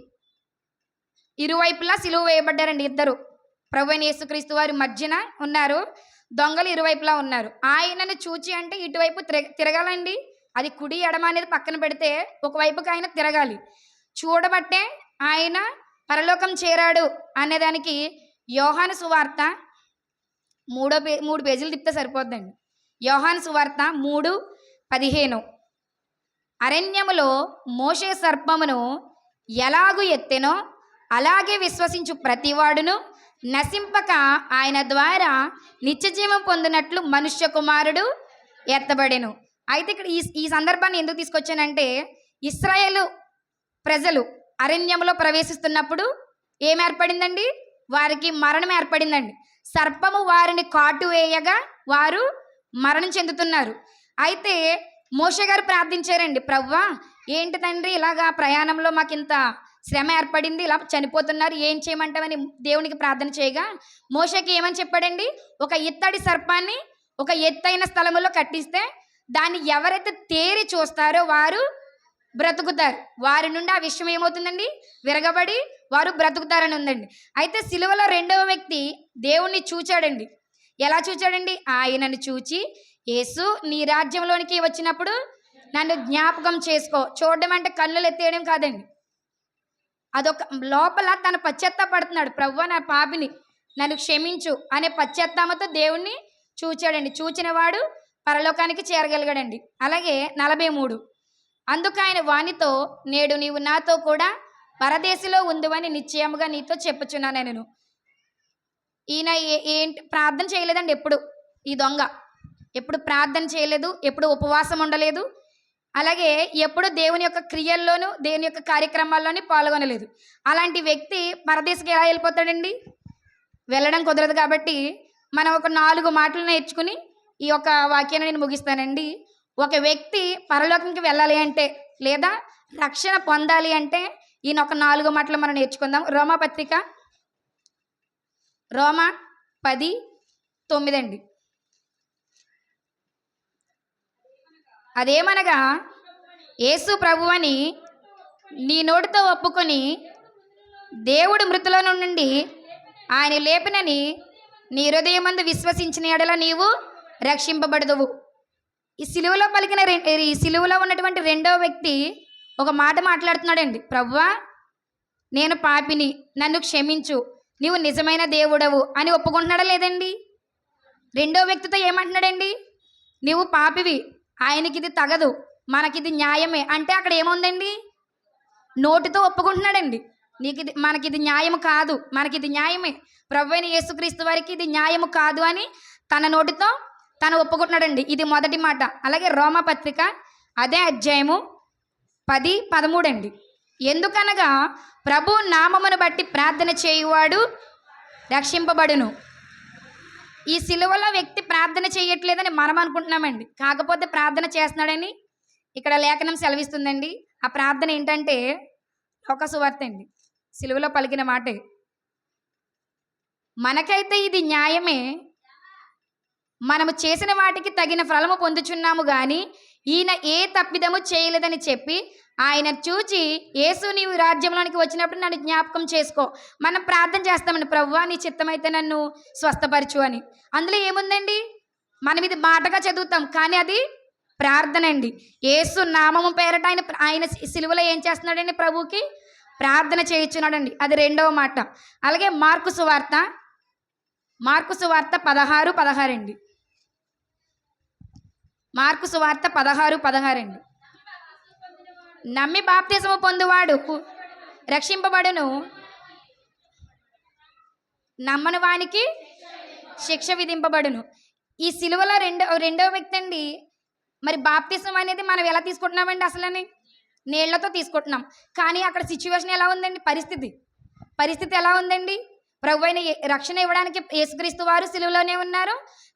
ఇరువైపులా సిలువ వేయబడ్డారండి ఇద్దరు. ప్రభువైన యేసుక్రీస్తు వారి మధ్యన ఉన్నారు, దొంగలు ఇరువైపులా ఉన్నారు. ఆయనను చూచి అంటే ఇటువైపు తిరగాలండి. అది కుడి ఎడమ అనేది పక్కన పెడితే ఒకవైపుకి ఆయన తిరగాలి. చూడబట్టే ఆయన పరలోకం చేరాడు అనేదానికి యోహాను సువార్త 3 పేజీలు తిప్పితే సరిపోద్దండి. యోహాను సువార్త 3:15, అరణ్యములో మోషే సర్పమును ఎలాగు ఎత్తెనో అలాగే విశ్వసించు ప్రతివాడును నశింపక ఆయన ద్వారా నిత్యజీవం పొందినట్లు మనుష్య కుమారుడు ఎత్తబడెను. అయితే ఇక్కడ ఈ సందర్భాన్ని ఎందుకు తీసుకొచ్చానంటే, ఇశ్రాయేలు ప్రజలు అరణ్యంలో ప్రవేశిస్తున్నప్పుడు ఏం ఏర్పడిందండి? వారికి మరణం ఏర్పడిందండి. సర్పము వారిని కాటు వేయగా వారు మరణం చెందుతున్నారు. అయితే మోషే గారు ప్రార్థించారండి, ప్రవ్వా ఏంటి తండ్రి ఇలాగా ప్రయాణంలో మాకింత శ్రమ ఏర్పడింది, ఇలా చనిపోతున్నారు, ఏం చేయమంటామని దేవునికి ప్రార్థన చేయగా మోషేకి ఏమని చెప్పాడండి? ఒక ఇత్తడి సర్పాన్ని ఒక ఎత్తైన స్థలంలో కట్టిస్తే దాన్ని ఎవరైతే తేరి చూస్తారో వారు బ్రతుకుతారు, వారి నుండి ఆ విషయం ఏమవుతుందండి? విరగబడి వారు బ్రతుకుతారని ఉందండి. అయితే సిలువలో రెండవ వ్యక్తి దేవుణ్ణి చూచాడండి. ఎలా చూచాడండి? ఆయనను చూచి, యేసు నీ రాజ్యంలోనికి వచ్చినప్పుడు నన్ను జ్ఞాపకం చేసుకో. చూడడం అంటే కన్నులు ఎత్తేయడం కాదండి, అదొక లోపల తన పశ్చాత్తాపడుతున్నాడు. ప్రభువా నా పాపిని, నన్ను క్షమించు అనే పశ్చాత్తాపంతో దేవుణ్ణి చూచాడండి. చూచిన వాడు పరలోకానికి చేరగలిగాడండి. అలాగే 43, అందుకు ఆయన వానితో, నేడు నీవు నాతో కూడా పరదేశిలో ఉందివని నిశ్చయముగా నీతో చెప్పుచున్నాను నేను. ఈయన ఏంటి ప్రార్థన చేయలేదండి ఎప్పుడు. ఈ దొంగ ఎప్పుడు ప్రార్థన చేయలేదు, ఎప్పుడు ఉపవాసం ఉండలేదు, అలాగే ఎప్పుడు దేవుని యొక్క క్రియల్లోనూ దేవుని యొక్క కార్యక్రమాల్లోని పాల్గొనలేదు. అలాంటి వ్యక్తి పరదేశికి ఎలా వెళ్ళిపోతాడండి? వెళ్ళడం కుదరదు. కాబట్టి మనం ఒక 4 మాటలు నేర్చుకుని ఈ యొక్క వాక్యాన్ని నేను ముగిస్తానండి. ఒక వ్యక్తి పరలోకంకి వెళ్ళాలి అంటే లేదా రక్షణ పొందాలి అంటే ఈయన ఒక 4 మాటలు మనం నేర్చుకుందాం. రోమా 10:9 అండి. అదేమనగా, యేసు ప్రభువని నీ నోటితో ఒప్పుకొని దేవుడు మృతుల నుండి ఆయన లేపినని నీ హృదయమందు విశ్వసించిన ఎడల నీవు రక్షింపబడదువు. ఈ సిలువలో ఉన్నటువంటి రెండవ వ్యక్తి ఒక మాట మాట్లాడుతున్నాడండి, ప్రభువా నేను పాపిని, నన్ను క్షమించు, నీవు నిజమైన దేవుడవు అని ఒప్పుకుంటున్నాడా లేదండి? రెండో వ్యక్తితో ఏమంటున్నాడండి? నీవు పాపివి, ఆయనకి ఇది తగదు, మనకిది న్యాయమే అంటే అక్కడ ఏముందండి? నోటితో ఒప్పుకుంటున్నాడండి, మనకిది న్యాయము కాదు, మనకిది న్యాయమే, ప్రభువైన యేసుక్రీస్తు వారికి ఇది న్యాయము కాదు అని తన నోటితో తను ఒప్పుకుంటున్నాడండి. ఇది మొదటి మాట. అలాగే రోమపత్రిక అదే అధ్యాయము 10:13 అండి. ఎందుకనగా ప్రభు నామమును బట్టి ప్రార్థన చేయువాడు రక్షింపబడును. ఈ సిలువలో వ్యక్తి ప్రార్థన చేయట్లేదని మనం అనుకుంటున్నామండి. కాకపోతే ప్రార్థన చేస్తున్నాడని ఇక్కడ లేఖనం సెలవిస్తుందండి. ఆ ప్రార్థన ఏంటంటే లోక సువార్త అండి, సిలువలో పలికిన మాటే. మనకైతే ఇది న్యాయమే, మనము చేసిన వాటికి తగిన ఫలము పొందుచున్నాము కానీ ఈయన ఏ తప్పిదము చేయలేదని చెప్పి ఆయన చూచి, యేసు నీవు రాజ్యంలోనికి వచ్చినప్పుడు నన్ను జ్ఞాపకం చేసుకో. మనం ప్రార్థన చేస్తామండి, ప్రభువా నీ చిత్తమైతే నన్ను స్వస్థపరచు అని. అందులో ఏముందండి, మనం ఇది మాటగా చదువుతాం కానీ అది ప్రార్థన అండి. యేసు నామము పేరట ఆయన సిలువలో ఏం చేస్తున్నాడండి, ప్రభువుకి ప్రార్థన చేయించున్నాడండి. అది రెండవ మాట. అలాగే మార్కు సువార్త 16:16 అండి. మార్కు సువార్త 16:16 అండి. నమ్మి బాప్తిసము పొందువాడు రక్షింపబడును, నమ్మని వానికి శిక్ష విధింపబడును. ఈ సిలువలో రెండవ వ్యక్తి అండి. మరి బాప్తిసం అనేది మనం ఎలా తీసుకుంటున్నామండి, అసలని నీళ్లతో తీసుకుంటున్నాం. కానీ అక్కడ సిచ్యువేషన్ ఎలా ఉందండి, పరిస్థితి ఎలా ఉందండి. ప్రభు అయిన రక్షణ ఇవ్వడానికి యేసుక్రీస్తు వారు సిలువలోనే ఉన్నారు,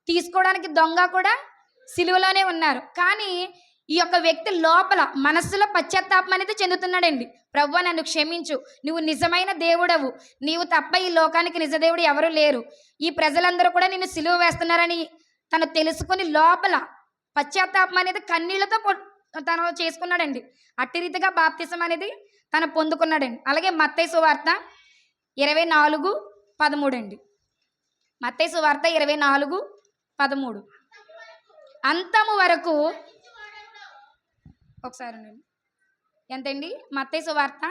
తీసుకోవడానికి దొంగ కూడా సిలువలోనే ఉన్నారు. కానీ ఈ యొక్క వ్యక్తి లోపల మనస్సులో పశ్చాత్తాపం అనేది చెందుతున్నాడండి. ప్రభువా నన్ను క్షమించు, నువ్వు నిజమైన దేవుడవు, నీవు తప్ప ఈ లోకానికి నిజదేవుడు ఎవరు లేరు, ఈ ప్రజలందరూ కూడా నిన్ను సిలువ వేస్తున్నారని తను తెలుసుకొని లోపల పశ్చాత్తాపం అనేది కన్నీళ్లతో తను చేసుకున్నాడండి. అట్టి రీతిగా బాప్తిసం అనేది తను పొందుకున్నాడండి. అలాగే మత్తయి సువార్త 24:13 అండి. మత్తయి సువార్త 24:13. అంతము వరకు ఒకసారి ఎంతండి, మత్తయి సువార్త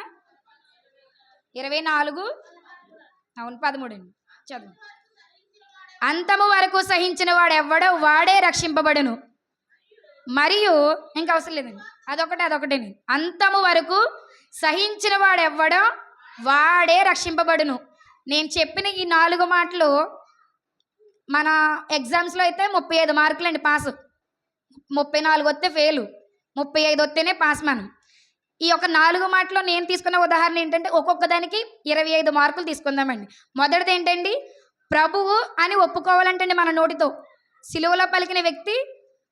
24:13 అండి. చదువు. అంతము వరకు సహించిన వాడు ఎవడో వాడే రక్షింపబడును, మరియు ఇంకా అవసరం లేదండి, అదొకటేనండి. అంతము వరకు సహించిన వాడు ఎవడో వాడే రక్షింపబడును. నేను చెప్పిన ఈ 4 మాటలు మన ఎగ్జామ్స్లో అయితే 35 మార్కులండి పాస్, 34 వస్తే ఫెయిలు, 35 వస్తేనే పాస్. మనం ఈ యొక్క 4 మాటలో నేను తీసుకున్న ఉదాహరణ ఏంటంటే ఒక్కొక్క దానికి 25 మార్కులు తీసుకుందామండి. మొదటిది ఏంటండి, ప్రభువు అని ఒప్పుకోవాలంటండి మన నోటితో. సిలువలో పలికిన వ్యక్తి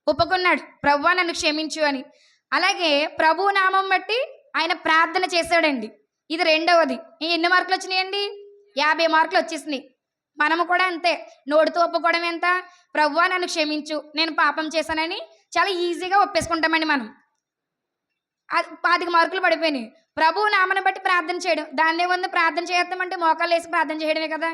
ఒప్పుకున్నాడు, ప్రభువా నన్ను క్షమించు అని. అలాగే ప్రభువు నామం బట్టి ఆయన ప్రార్థన చేశాడండి. ఇది రెండవది. ఎన్ని మార్కులు వచ్చినాయండి, 50 మార్కులు వచ్చేసినాయి. మనము కూడా అంతే, నోటితో ఒప్పుకోవడం ఎంత, ప్రభువా నన్ను క్షమించు నేను పాపం చేశానని చాలా ఈజీగా ఒప్పేసుకుంటామండి మనం. 25 మార్కులు పడిపోయినాయి. ప్రభువు నామను బట్టి ప్రార్థన చేయడం, దాన్నే ఉంది ప్రార్థన చేద్దామంటే మోకాళ్ళు వేసి ప్రార్థన చేయడమే కదా.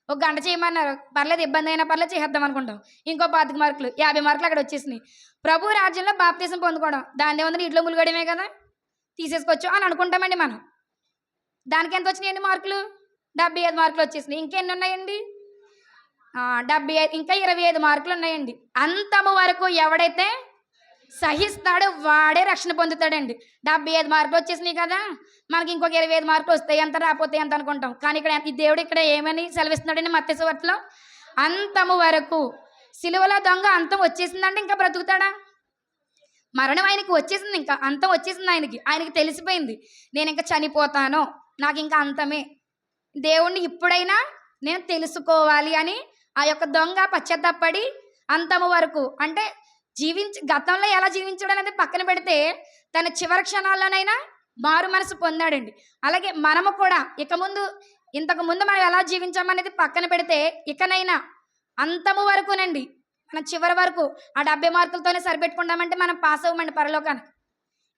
1 గంట చేయమన్నారు, పర్లేదు ఇబ్బంది అయినా పర్లేదు చేద్దాం అనుకుంటాం. ఇంకో 25 మార్కులు 50 మార్కులు అక్కడ వచ్చేసినాయి. ప్రభు రాజ్యంలో బాప్తిసం పొందుకోవడం, దాన్నే ఉంది నీటిలో ములుగడమే కదా, తీసేసుకోవచ్చు అని అనుకుంటామండి మనం. దానికి ఎంత వచ్చినాయండి మార్కులు, 75 మార్కులు వచ్చేసినాయి. ఇంకెన్ని ఉన్నాయండి, 75, ఇంకా 25 మార్కులు ఉన్నాయండి. అంతము వరకు ఎవడైతే సహిస్తాడో వాడే రక్షణ పొందుతాడండి. 75 మార్కులు వచ్చేసినాయి కదా, మనకి ఇంకొక 25 మార్కులు వస్తాయి, ఎంత రాకపోతే ఎంత అనుకుంటాం. కానీ ఇక్కడ ఈ దేవుడు ఇక్కడ ఏమని సెలవిస్తున్నాడండి మత్తయి సువార్తలో, అంతము వరకు. సిలువలో దొంగ అంతం వచ్చేసిందంటే ఇంకా బ్రతుకుతాడా, మరణం ఆయనకి వచ్చేసింది, ఇంకా అంతం వచ్చేసింది ఆయనకి తెలిసిపోయింది, నేను ఇంకా చనిపోతాను, నాకు ఇంకా అంతమే, దేవుణ్ణి ఇప్పుడైనా నేను తెలుసుకోవాలి అని ఆ యొక్క దొంగ పశ్చాత్తాపడి అంతము వరకు అంటే గతంలో ఎలా జీవించడం అనేది పక్కన పెడితే తన చివరి క్షణాల్లోనైనా మారు మనసు పొందాడండి. అలాగే మనము కూడా ఇంతకు ముందు మనం ఎలా జీవించామనేది పక్కన పెడితే ఇకనైనా అంతము వరకునండి, మన చివరి వరకు ఆ 70 మార్కులతోనే సరిపెట్టుకుంటామంటే మనం పాస్ అవ్వమండి పరలోకానికి.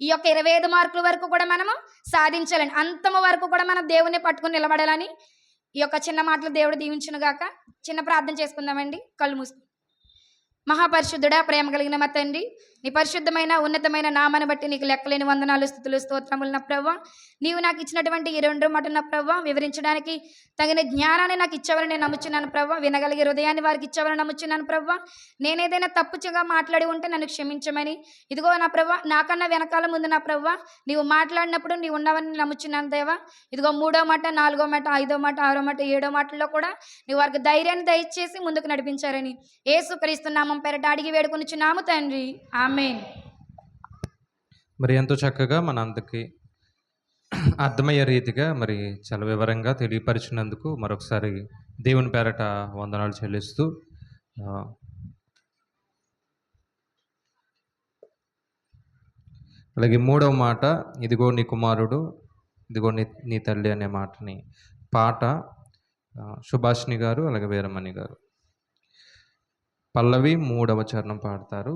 ఈ యొక్క 25 మార్కుల వరకు కూడా మనము సాధించాలండి. అంతము వరకు కూడా మనం దేవుణ్ణి పట్టుకుని నిలబడాలని ఈ యొక్క చిన్న మాటలు దేవుడు దీవించును గాక. చిన్న ప్రార్థన చేసుకుందామండి, కళ్ళు మూసుకు. మహాపరిశుద్ధుడా, ప్రేమ కలిగిన మా తండ్రి, నీ పరిశుద్ధమైన ఉన్నతమైన నామాన్ని బట్టి నీకు లెక్కలేని వందనాలు, స్తుతులు, స్తోత్రములు నా ప్రభువా. నీవు నాకు ఇచ్చినటువంటి ఈ 2 మాటలు నా ప్రభువా వివరించడానికి తగిన జ్ఞానాన్ని నాకు ఇచ్చేవారని నేను నమ్ముచున్నాను ప్రభువా. వినగలిగే హృదయాన్ని వారికి ఇచ్చేవారని నమ్ముచున్నాను ప్రభువా. నేను ఏదైనా తప్పుగా మాట్లాడి ఉంటే నన్ను క్షమించమని, ఇదిగో నా ప్రభువా నాకన్నా వెనకాల ముందు నా ప్రభువా నీవు మాట్లాడినప్పుడు నీవు ఉన్నావని నమ్ముచున్నాను దేవా. ఇదిగో 3వ మాట, 4వ మాట, 5వ మాట, 6వ మాట, 7వ మాటల్లో కూడా నీవు వారికి ధైర్యాన్ని దయచేసి ముందుకు నడిపించారని యేసుక్రీస్తు నామం పేరట అడిగి వేడుకొనిచున్నాము తండ్రి, ఆమేన్. మరి ఎంతో చక్కగా మన అందరికీ అర్థమయ్యే రీతిగా మరి చాలా వివరంగా తెలియపరిచినందుకు మరొకసారి దేవుని పేరట వందనాలు చెల్లిస్తూ ఆ, అలాగే మూడవ మాట, ఇదిగో నీ కుమారుడు, ఇదిగో నీ తల్లి అనే మాటని పాట సుభాషిణి గారు అలాగే వీరమణి గారు పల్లవి మూడవ చరణం పాడతారు.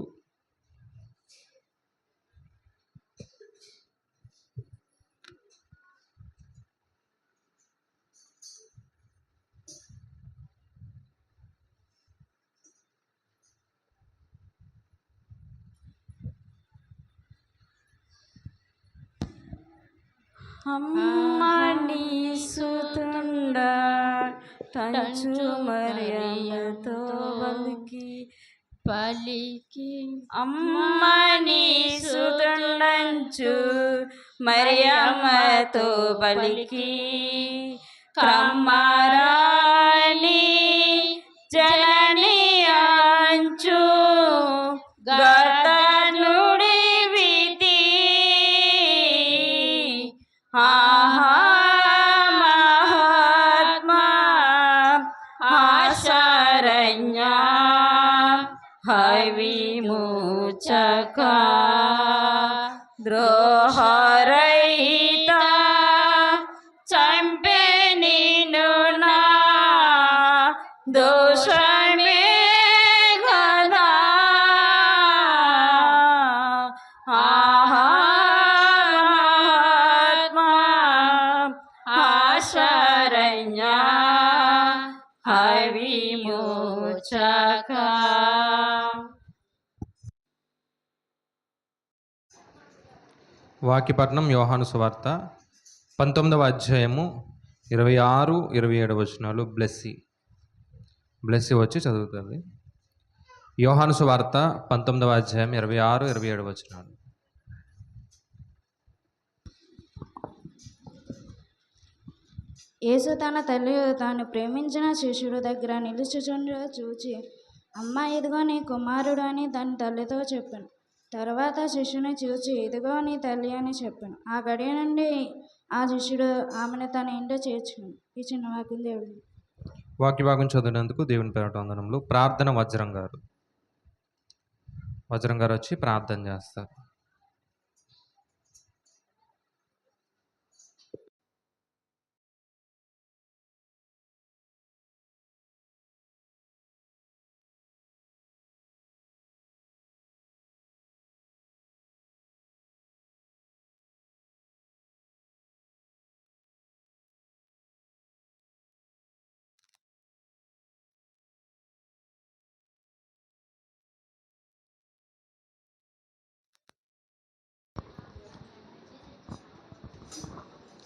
అమ్మని సుతుండ టంచు మరియమ్మతో పలికి అమ్మని సుతుండంచు మరియమ్మతో పలికి కమ్మరాని జనని అంచు గతనుడి వితి ఆహా మహాత్మా ఆశరణ్య హవిమోచక ద్రోహరహిత చంపే నిన్ను నా దోషమే గదా ఆహా మహాత్మా ఆశరణ్య హవిమోచక. వాక్యపట్నం యోహాను సువార్త 19వ అధ్యాయము 26, 27 వచనాలు. బ్లెస్సి వచ్చి చదువుతుంది. యోహాను సువార్త 19వ అధ్యాయం 26, 27 వచనాలు. యేసు తన తల్లి తాను ప్రేమించిన శిష్యుడు దగ్గర నిలుచుచుండగా చూచి, అమ్మ ఇదిగో నీ కుమారుడు అని తన తల్లితో చెప్పాను. తర్వాత శిష్యుని చూచి, ఇదిగో నీ తల్లి అని చెప్పాను. ఆ గడియ నుండి ఆ శిష్యుడు ఆమెను తన ఇంట చేర్చుకుని. ఈ చిన్న వాక్యం దేవుడు. వాక్యభాగం చదివినందుకు దేవుని పేరట వందనములు. ప్రార్థన వజ్రం గారు వచ్చి ప్రార్థన చేస్తారు.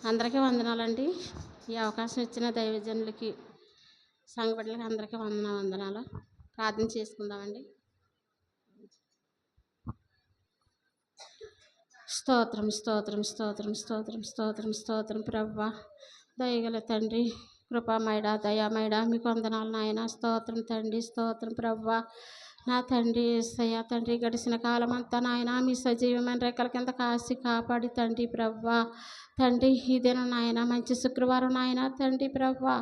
అందరికీ వందనాలండి. ఈ అవకాశం ఇచ్చిన దైవజనులకి, సంఘ బిడ్డలకి అందరికీ వందనాలు. ప్రార్థన చేసుకుందామండి. స్తోత్రం స్తోత్రం స్తోత్రం స్తోత్రం స్తోత్రం స్తోత్రం ప్రభువా, దయగల తండ్రి, కృపామయుడ, దయామయుడ, మీకు వందనాలు నాయన. స్తోత్రం తండ్రి, స్తోత్రం ప్రభువా. నా తండ్రి యేసయ్య తండ్రి, గడిచిన కాలం అంతా నాయన మీ సజీవమైన రెక్కల కింద కాసి కాపాడి తండ్రి ప్రభువా, తండ్రి ఇదేనా నాయన మంచి శుక్రవారం నాయన తండ్రి ప్రభువా,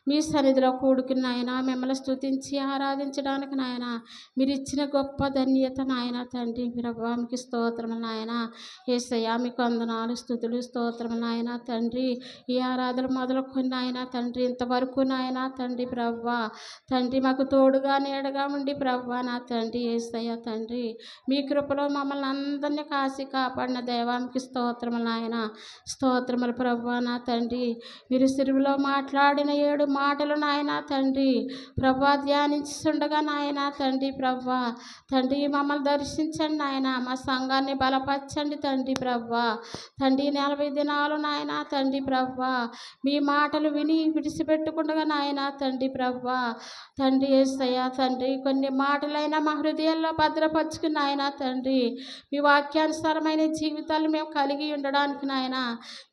మీ సన్నిధిలో కూడుకుని నాయన మిమ్మల్ని స్తుతించి ఆరాధించడానికి నాయన మీరు ఇచ్చిన గొప్ప ధన్యత నాయన తండ్రి ప్రభువా, మీకు స్తోత్రములు నాయన. యేసయ్య మీకు వందనాలు, స్తుతులు, స్తోత్రములు నాయన తండ్రి. ఈ ఆరాధన మొదలుకొని నాయన తండ్రి ఇంతవరకు నాయన తండ్రి ప్రభువా, తండ్రి మాకు తోడుగా నీడగా ఉండి ప్రభువా నా తండ్రి యేసయ్య తండ్రి, మీ కృపలో మమ్మల్ని అందరినీ కాసి కాపాడిన దేవానికి స్తోత్రములు నాయన. స్తోత్రములు ప్రభువా నా తండ్రి. మీరు సిలువలో మాట్లాడిన 7 మాటలు నాయన తండ్రి ప్రభువా ధ్యానించుండగా నాయన తండ్రి ప్రభువా, తండ్రి మమ్మల్ని దర్శించండి నాయన, మా సంఘాన్ని బలపరచండి తండ్రి ప్రభువా. తండ్రి 40 దినాలు నాయన తండ్రి ప్రభువా మీ మాటలు విని విడిచిపెట్టుకుండగా నాయన తండ్రి ప్రభువా, తండ్రి యేసయ్య తండ్రి కొన్ని మాటలైనా మా హృదయాల్లో భద్రపరుచుకుని నాయన తండ్రి మీ వాక్యానుసారమైన జీవితాలు మేము కలిగి ఉండడానికి నాయన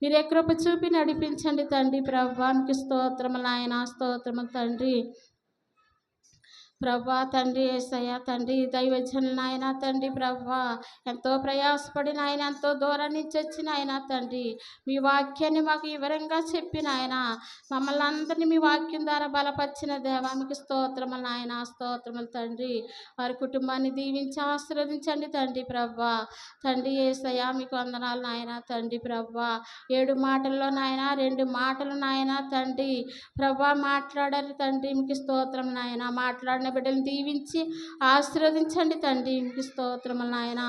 మీరే కృప చూపి నడిపించండి తండ్రి ప్రభువా, మీకు స్తోత్రములు నాయన. స్తోత్రములు తండ్రి. ప్రభా తండ్రి యేసయ్య తండ్రి దైవజనులు నాయన తండ్రి ప్రభా ఎంతో ప్రయాసపడి నాయన ఎంతో దూరం నుంచి వచ్చిన ఆయన తండ్రి మీ వాక్యాన్ని మాకు వివరంగా చెప్పిన ఆయన మమ్మల్ని అందరినీ మీ వాక్యం ద్వారా బలపరిచిన దేవా మీకు స్తోత్రములు నాయన స్తోత్రములు తండ్రి వారి కుటుంబాన్ని దీవించి ఆశీర్వదించండి తండ్రి ప్రభా తండ్రి యేసయ్య మీకు వందనాలు నాయన తండ్రి ప్రభా 7 మాటల్లో నాయన 2 మాటలు నాయన తండ్రి ప్రభా మాట్లాడారు తండ్రి మీకు స్తోత్రం నాయన మాట్లాడిన బిడ్డలు దీవించి ఆశీర్వదించండి తండ్రి మీకు స్తోత్రములు నాయన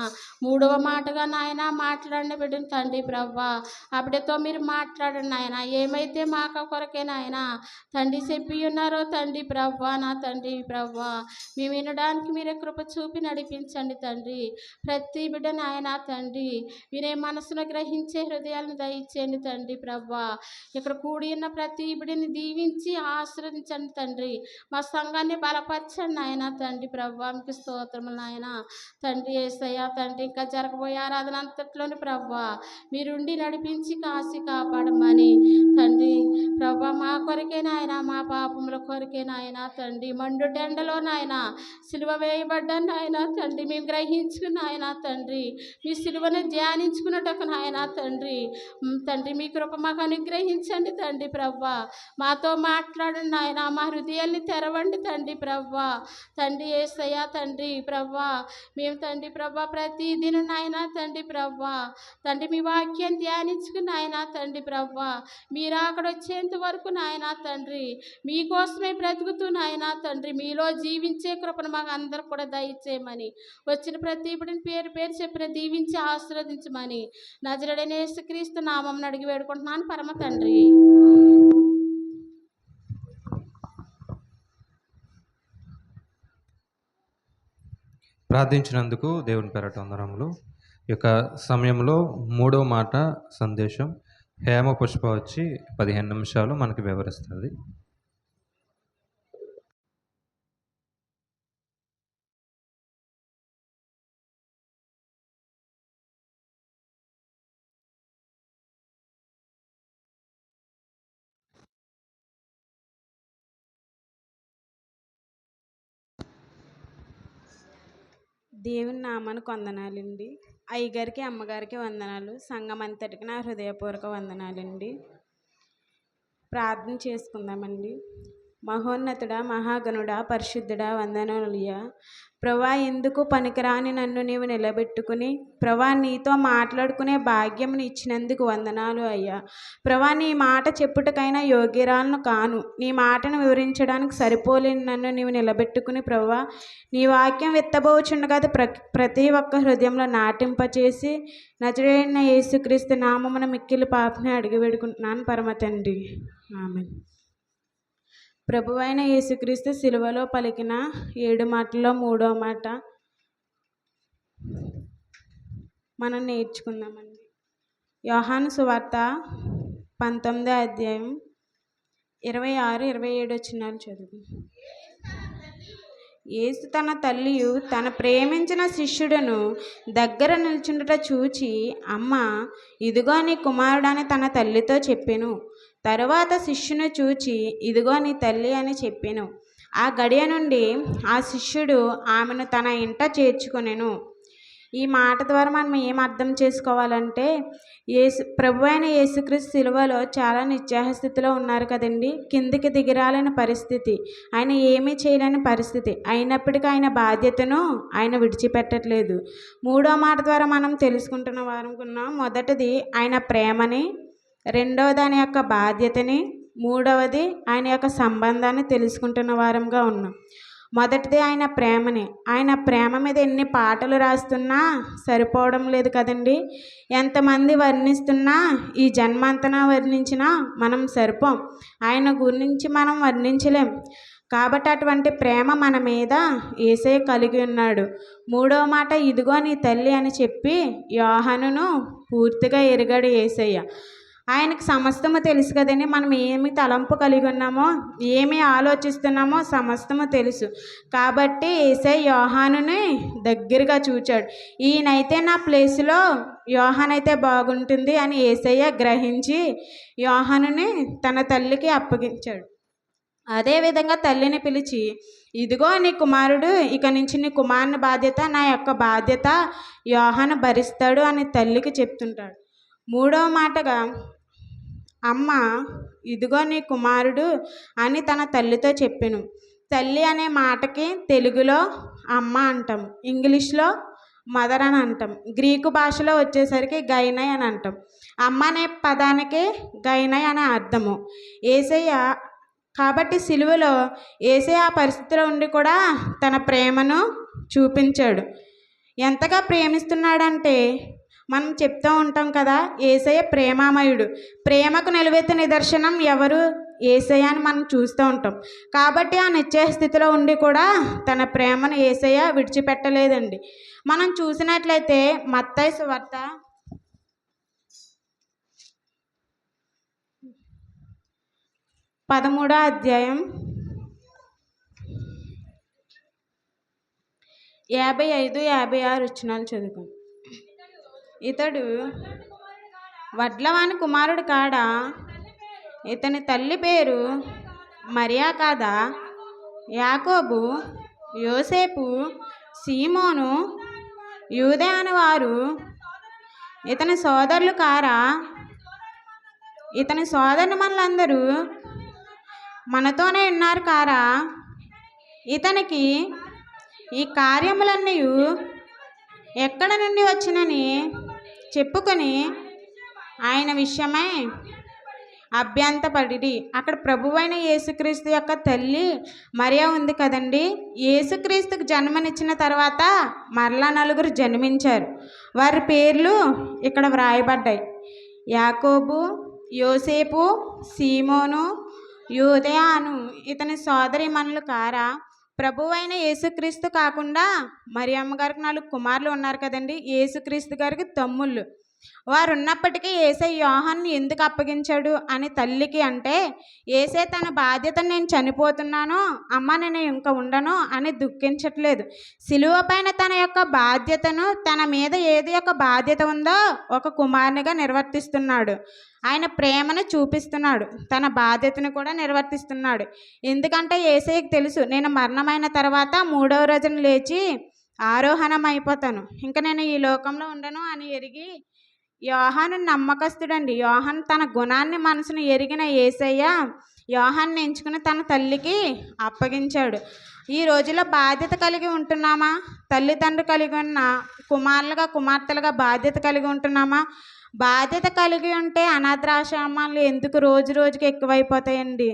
3వ మాటగా నాయన మాట్లాడిన బిడ్డను తండ్రి ప్రభా ఆ బిడ్డతో మీరు మాట్లాడండి నాయన ఏమైతే మాకు కొరకే నాయన తండ్రి చెప్పి ఉన్నారో తండ్రి ప్రభా నా తండ్రి ప్రభా మేము వినడానికి మీరే కృప చూపి నడిపించండి తండ్రి ప్రతి బిడ్డ నాయన తండ్రి వినే మనసును గ్రహించే హృదయాలను దయచేయండి తండ్రి ప్రభా ఇక్కడ కూడి ఉన్న ప్రతి బిడ్డని దీవించి ఆశీర్వదించండి తండ్రి మా సంఘాన్ని బలపరచండి నాయన తండ్రి ప్రభా మీకు స్తోత్రములు నాయన తండ్రి యేసయ్య తండ్రి ఇంకా జరగబోయే ఆరాధన అంతట్లోని ప్రభా మీరుండి నడిపించి కాసి కాపాడమని తండ్రి ప్రభా మా కొరకే నాయన మా పాపముల కొరకే నాయన తండ్రి మండుటెండలో నాయన సిలువ వేయబడ్డాను నాయన తండ్రి మేము గ్రహించుకున్న ఆయన తండ్రి మీ సిలువను ధ్యానించుకున్నటకు నాయన తండ్రి మీ కృప మాకు అనుగ్రహించండి తండ్రి ప్రభా మాతో మాట్లాడండి నాయన మా హృదయాల్ని తెరవండి తండ్రి ప్రభా తండ్రి యేసయ్య తండ్రి ప్రభా మేము తండ్రి ప్రభా ప్రతిదినం నాయన తండ్రి ప్రభా తండ్రి మీ వాక్యం ధ్యానించుకుని ఆయన తండ్రి ప్రభా మీరు అక్కడ వచ్చేంత వరకు నాయన తండ్రి మీకోసమే బ్రతుకుతూ నాయన తండ్రి మీలో జీవించే కృపను మాకు అందరూ కూడా దయచేయమని వచ్చిన ప్రతి ఇప్పుడిని పేరు పేరు చెప్పిన దీవించి ఆశీర్వదించమని నజరుడైన యేసుక్రీస్తు నామం అడిగి వేడుకుంటున్నాను పరమ తండ్రి. ప్రార్థించినందుకు దేవుని పేరట వందనములు. ఈ యొక్క సమయంలో 3వ మాట సందేశం హేమ పుష్ప వచ్చి 15 నిమిషాలు మనకి వివరిస్తుంది. దేవుని నామానికి వందనాలండి. అయ్యగారికి అమ్మగారికి వందనాలు. సంఘం అంతటికి నా హృదయపూర్వక వందనాలండి. ప్రార్థన చేసుకుందామండి. మహోన్నతుడా మహాగణుడా పరిశుద్ధుడా వందనాలయ్యా. ప్రభా ఎందుకు పనికిరాని నన్ను నీవు నిలబెట్టుకుని ప్రభా నీతో మాట్లాడుకునే భాగ్యమును ఇచ్చినందుకు వందనాలు అయ్యా. ప్రభా నీ మాట చెప్పుటకైనా యోగ్యరాలను కాను, నీ మాటను వివరించడానికి సరిపోలేని నన్ను నీవు నిలబెట్టుకుని ప్రభా నీ వాక్యం విత్తబోచుండగా ప్రతి ఒక్క హృదయంలో నాటింపచేసి నజరేయుడైన యేసుక్రీస్తు నామమున మిక్కిలి పాపని అడిగి వేడుకుంటున్నాను పరమ తండ్రి. ఆమేన్. ప్రభువైన యేసుక్రీస్తు సిలువలో పలికిన 7 మాటల్లో 3వ మాట మనం నేర్చుకుందామండి. యోహాను సువార్త 19వ అధ్యాయం 26-27 వచనాలు చదువు. యేసు తన తల్లియు తన ప్రేమించిన శిష్యుడను దగ్గర నిల్చుండట చూచి, అమ్మ ఇదిగో నీ కుమారుడని తన తల్లితో చెప్పెను. తరువాత శిష్యుని చూచి, ఇదిగో నీ తల్లి అని చెప్పెను. ఆ గడియ నుండి ఆ శిష్యుడు ఆమెను తన ఇంట చేర్చుకొనెను. ఈ మాట ద్వారా మనం ఏం అర్థం చేసుకోవాలంటే, ప్రభు అయిన యేసుక్రీస్తు సిలువలో చాలా నిత్యాహ స్థితిలో ఉన్నారు కదండి. కిందికి దిగిరాలని పరిస్థితి, ఆయన ఏమీ చేయలేని పరిస్థితి. అయినప్పటికీ ఆయన బాధ్యతను ఆయన విడిచిపెట్టట్లేదు. 3వ మాట ద్వారా మనం తెలుసుకుంటున్న వారనుకున్నాం. మొదటిది ఆయన ప్రేమని, రెండవది ఆయన యొక్క బాధ్యతని, మూడవది ఆయన యొక్క సంబంధాన్ని తెలుసుకుంటున్న వారంగా ఉన్నాం. మొదటిది ఆయన ప్రేమని. ఆయన ప్రేమ మీద ఎన్ని పాటలు రాస్తున్నా సరిపోవడం లేదు కదండి. ఎంతమంది వర్ణిస్తున్నా ఈ జన్మంతనా వర్ణించినా మనం సరిపోం, ఆయన గురించి మనం వర్ణించలేం. కాబట్టి అటువంటి ప్రేమ మన మీద యేసయ్య కలిగి ఉన్నాడు. 3వ మాట ఇదిగో నీ తల్లి అని చెప్పి యోహానును పూర్తిగా ఎరిగాడు యేసయ్య. ఆయనకు సమస్తము తెలుసు కదండి. మనం ఏమి తలంపు కలిగి ఉన్నామో, ఏమి ఆలోచిస్తున్నామో సమస్తము తెలుసు. కాబట్టి యేసయ్య యోహానుని దగ్గరగా చూచాడు. ఈయనైతే నా ప్లేస్లో యోహాన్ అయితే బాగుంటుంది అని యేసయ్య గ్రహించి యోహానుని తన తల్లికి అప్పగించాడు. అదేవిధంగా తల్లిని పిలిచి, ఇదిగో నీ కుమారుడు, ఇక నుంచి నీ కుమారుని బాధ్యత, నా యొక్క బాధ్యత యోహాను భరిస్తాడు అని తల్లికి చెప్తుంటాడు. మూడవ మాటగా, అమ్మ ఇదిగో నీ కుమారుడు అని తన తల్లితో చెప్పెను. తల్లి అనే మాటకి తెలుగులో అమ్మ అంటాం, ఇంగ్లీష్లో మదర్ అని అంటాం, గ్రీకు భాషలో వచ్చేసరికి గైనై అని అంటాం. అమ్మ అనే పదానికి గైనై అనే అర్థము. యేసయ్య కాబట్టి సిలువలో యేసయ్య ఆ పరిస్థితిలో ఉండి కూడా తన ప్రేమను చూపించాడు. ఎంతగా ప్రేమిస్తున్నాడంటే మనం చెప్తూ ఉంటాం కదా, యేసయ్య ప్రేమామయుడు. ప్రేమకు నిలువెత్తు నిదర్శనం ఎవరు? యేసయ్య అని మనం చూస్తూ ఉంటాం. కాబట్టి ఆ నిశ్చయ స్థితిలో ఉండి కూడా తన ప్రేమను యేసయ్య విడిచిపెట్టలేదండి. మనం చూసినట్లయితే మత్తయి సువార్త 13వ అధ్యాయం 55-56 వచనాలు చదువుకో. ఇతడు వడ్లవాని కుమారుడు కాడా? ఇతని తల్లి పేరు మరియా కాదా? యాకోబు, యోసేపు, సీమోను, యూదా అని వారు ఇతని సోదరులు కారా? ఇతని సోదరుమణులందరూ మనతోనే ఉన్నారు కారా? ఇతనికి ఈ కార్యములన్నీ ఎక్కడ నుండి వచ్చినని చెప్పుకొని ఆయన విషయమై అభ్యంతపడి. అక్కడ ప్రభువైన యేసుక్రీస్తు యొక్క తల్లి మరియా ఉంది కదండి. యేసుక్రీస్తుకు జన్మనిచ్చిన తర్వాత మరలా నలుగురు జన్మించారు. వారి పేర్లు ఇక్కడ వ్రాయబడ్డాయి. యాకోబు, యోసేపు, సీమోను, యూదా అను ఇతని సోదరీమణులు కారా? ప్రభువైన యేసుక్రీస్తు కాకుండా మరియమ్మ గారికి 4 కుమారులు ఉన్నారు కదండి. యేసుక్రీస్తు గారికి తమ్ముళ్ళు. వారు ఉన్నప్పటికీ యేసయ్య యోహాన్ని ఎందుకు అప్పగించాడు అని తల్లికి అంటే, యేసే తన బాధ్యతను నేను చనిపోతున్నాను అమ్మ, నేను ఇంకా ఉండను అని దుఃఖించట్లేదు. సిలువ పైన తన యొక్క బాధ్యతను, తన మీద ఏది యొక్క బాధ్యత ఉందో ఒక కుమారునిగా నిర్వర్తిస్తున్నాడు. ఆయన ప్రేమను చూపిస్తున్నాడు, తన బాధ్యతను కూడా నిర్వర్తిస్తున్నాడు. ఎందుకంటే యేసయ్యకు తెలుసు, నేను మరణమైన తర్వాత 3వ రోజున లేచి ఆరోహణం అయిపోతాను, ఇంకా నేను ఈ లోకంలో ఉండను అని ఎరిగి యోహాను నమ్మకస్తుడండి. యోహాను తన గుణాన్ని మనసును ఎరిగిన యేసయ్య యోహాన్ని ఎంచుకుని తన తల్లికి అప్పగించాడు. ఈ రోజుల్లో బాధ్యత కలిగి ఉంటున్నామా? తల్లిదండ్రులు కలిగి ఉన్న కుమారులుగా, కుమార్తెలుగా బాధ్యత కలిగి ఉంటున్నామా? బాధ్యత కలిగి ఉంటే అనాథాశ్రమాలు ఎందుకు రోజు రోజుకి ఎక్కువైపోతాయండి.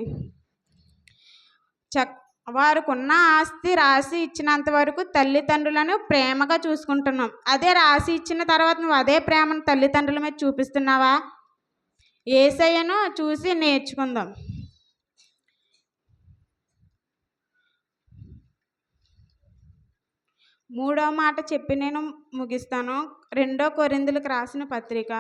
వారికున్న ఆస్తి రాసి ఇచ్చినంత వరకు తల్లిదండ్రులను ప్రేమగా చూసుకుంటున్నాం. అదే రాసి ఇచ్చిన తర్వాత నువ్వు అదే ప్రేమను తల్లిదండ్రుల మీద చూపిస్తున్నావా? యేసయ్యను చూసి నేర్చుకుందాం. మూడవ మాట చెప్పి నేను ముగిస్తాను. 2 కొరింథీయులకు రాసిన పత్రిక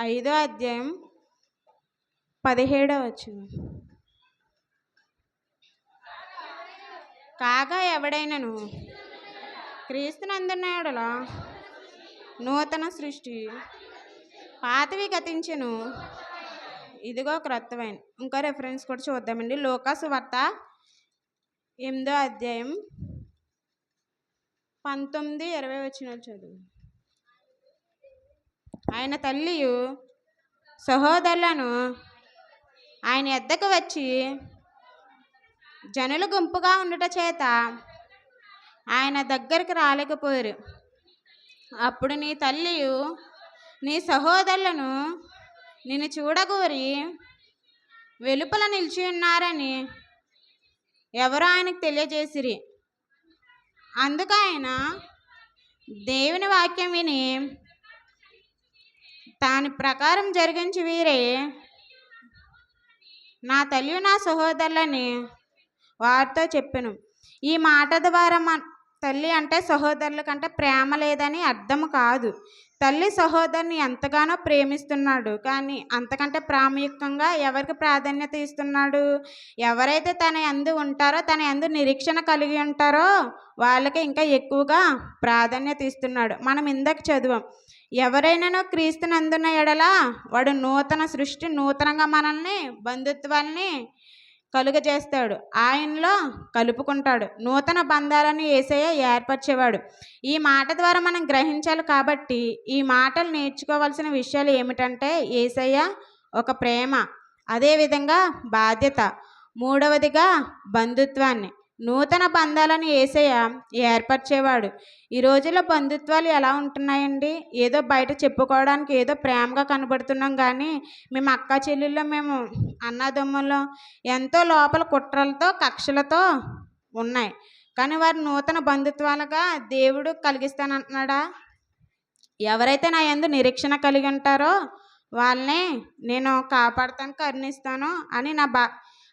5వ అధ్యాయం 17వ వచనం. కాగా ఎవడైనను క్రీస్తునందున్న యెడల నూతన సృష్టి, పాతవి గతించెను, ఇదిగో క్రొత్తవైన. ఇంకా రెఫరెన్స్ కూడా చూద్దామండి. లూకా సువార్త 8వ అధ్యాయం 19-20 వచనాలు చదువు. ఆయన తల్లియు సహోదరులను ఆయన యొద్దకు వచ్చి జనులు గుంపుగా ఉండుట చేత ఆయన దగ్గరికి రాలేకపోయారు. అప్పుడు నీ తల్లియు నీ సహోదరులను నిన్ను చూడగోరి వెలుపల నిలిచి ఉన్నారని ఎవరో ఆయనకు తెలియజేసిరి. అందుకు ఆయన దేవుని వాక్యం విని దాని ప్రకారం జరిగించి వీరే నా తల్లి నా సహోదరులని వారితో చెప్పెను. ఈ మాట ద్వారా తల్లి అంటే సహోదరుల కంటే ప్రేమ లేదని అర్థం కాదు. తల్లి సహోదరుని ఎంతగానో ప్రేమిస్తున్నాడు, కానీ అంతకంటే ప్రాముఖ్యంగా ఎవరికి ప్రాధాన్యత ఇస్తున్నాడు? ఎవరైతే తన యందు ఉంటారో, తన యందు నిరీక్షణ కలిగి ఉంటారో వాళ్ళకి ఇంకా ఎక్కువగా ప్రాధాన్యత ఇస్తున్నాడు. మనం ఇందాక చదివాం, ఎవరైనానో క్రీస్తునందున్న ఎడల వాడు నూతన సృష్టి, నూతనంగా మనల్ని బంధుత్వాల్ని కలుగజేస్తాడు, ఆయనలో కలుపుకుంటాడు. నూతన బంధాలను యేసయ్య ఏర్పరిచేవాడు. ఈ మాట ద్వారా మనం గ్రహించాలి. కాబట్టి ఈ మాటలు నేర్చుకోవాల్సిన విషయాలు ఏమిటంటే, యేసయ్య ఒక ప్రేమ, అదేవిధంగా బాధ్యత, మూడవదిగా బంధుత్వాన్ని, నూతన బంధాలను యేసయ్య ఏర్పరిచేవాడు. ఈ రోజుల్లో బంధుత్వాలు ఎలా ఉంటున్నాయండి? ఏదో బయట చెప్పుకోవడానికి ఏదో ప్రేమగా కనబడుతున్నాం, కానీ మేము అక్క చెల్లెల్లో, మేము అన్నదమ్ముల్లో ఎంతో లోపల కుట్రలతో కక్షలతో ఉన్నాయి. కానీ వారు నూతన బంధుత్వాలుగా దేవుడు కలిగిస్తానంటున్నాడా? ఎవరైతే నా యందు నిరీక్షణ కలిగి ఉంటారో వాళ్ళని నేను కాపాడుతాను, కరుణిస్తాను అని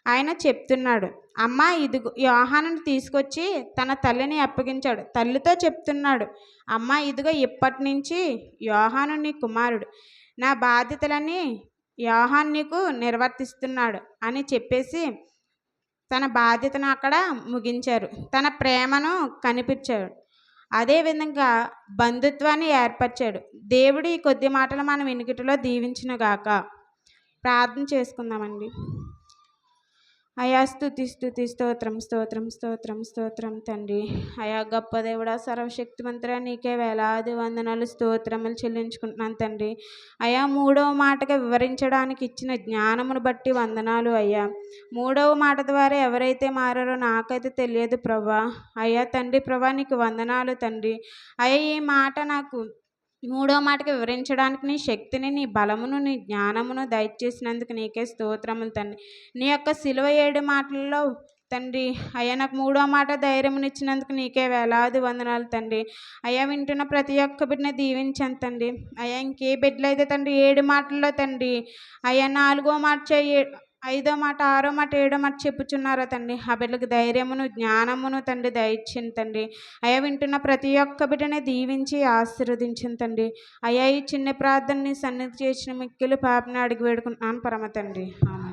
ఆయన చెప్తున్నాడు. అమ్మ ఇదిగో, యోహానుని తీసుకొచ్చి తన తల్లిని అప్పగించాడు. తల్లితో చెప్తున్నాడు, అమ్మ ఇదిగో ఇప్పటి నుంచి యోహాను నీ కుమారుడు, నా బాధ్యతలని యోహాను నీకు నిర్వర్తిస్తున్నాడు అని చెప్పేసి తన బాధ్యతను అక్కడ ముగించారు. తన ప్రేమను కనిపించాడు. అదేవిధంగా బంధుత్వాన్ని ఏర్పరిచాడు. దేవుడు ఈ కొద్ది మాటలు మనం వినికిటిలో దీవించునుగాక. ప్రార్థన చేసుకుందామండి. అయా స్తుతి స్తుతి స్తోత్రం స్తోత్రం స్తోత్రం స్తోత్రం తండ్రి. అయా గొప్ప దేవుడా, సర్వశక్తిమంతుడా, నీకే వేలాది వందనాలు స్తోత్రములు చెల్లించుకుంటున్నాను తండ్రి. అయా మూడవ మాటగా వివరించడానికి ఇచ్చిన జ్ఞానమును బట్టి వందనాలు అయ్యా. మూడవ మాట ద్వారా ఎవరైతే మారారో నాకైతే తెలియదు ప్రభా. అయ్యా తండ్రి ప్రభా, నీకు వందనాలు తండ్రి. అయ్యా ఈ మాట నాకు మూడో మాటకి వివరించడానికి నీ శక్తిని, నీ బలమును, నీ జ్ఞానమును దయచేసినందుకు నీకే స్తోత్రములు తండ్రి. నీ యొక్క సిలువ 7 మాటల్లో తండ్రి అయ్యా నాకు మూడో మాట ధైర్యమునిచ్చినందుకు నీకే వేలాది వందనాలు తండ్రి. అయ్యా వింటున్న ప్రతి ఒక్క బిడ్డని దీవించాను తండ్రి. అయ్యా ఇంకే బిడ్డలు అయితే తండ్రి 7 మాటల్లో తండ్రి అయ్యా 4వ మాట 5వ మాట 6వ మాట 7వ మాట చెప్పుచున్నారో తండ్రి, ఆ బిడ్డలకు ధైర్యమును, జ్ఞానమును తండ్రి దయచేయండి తండ్రి. అయ్యా వింటున్న ప్రతి ఒక్క బిడ్డని దీవించి ఆశీర్వదించండి తండ్రి. అయ్యా ఈ చిన్న ప్రార్థనని సన్నిధి చేసిన మిక్కిలి పాపని అడిగి వేడుకుంటున్నాను పరమ తండ్రి. ఆమేన్.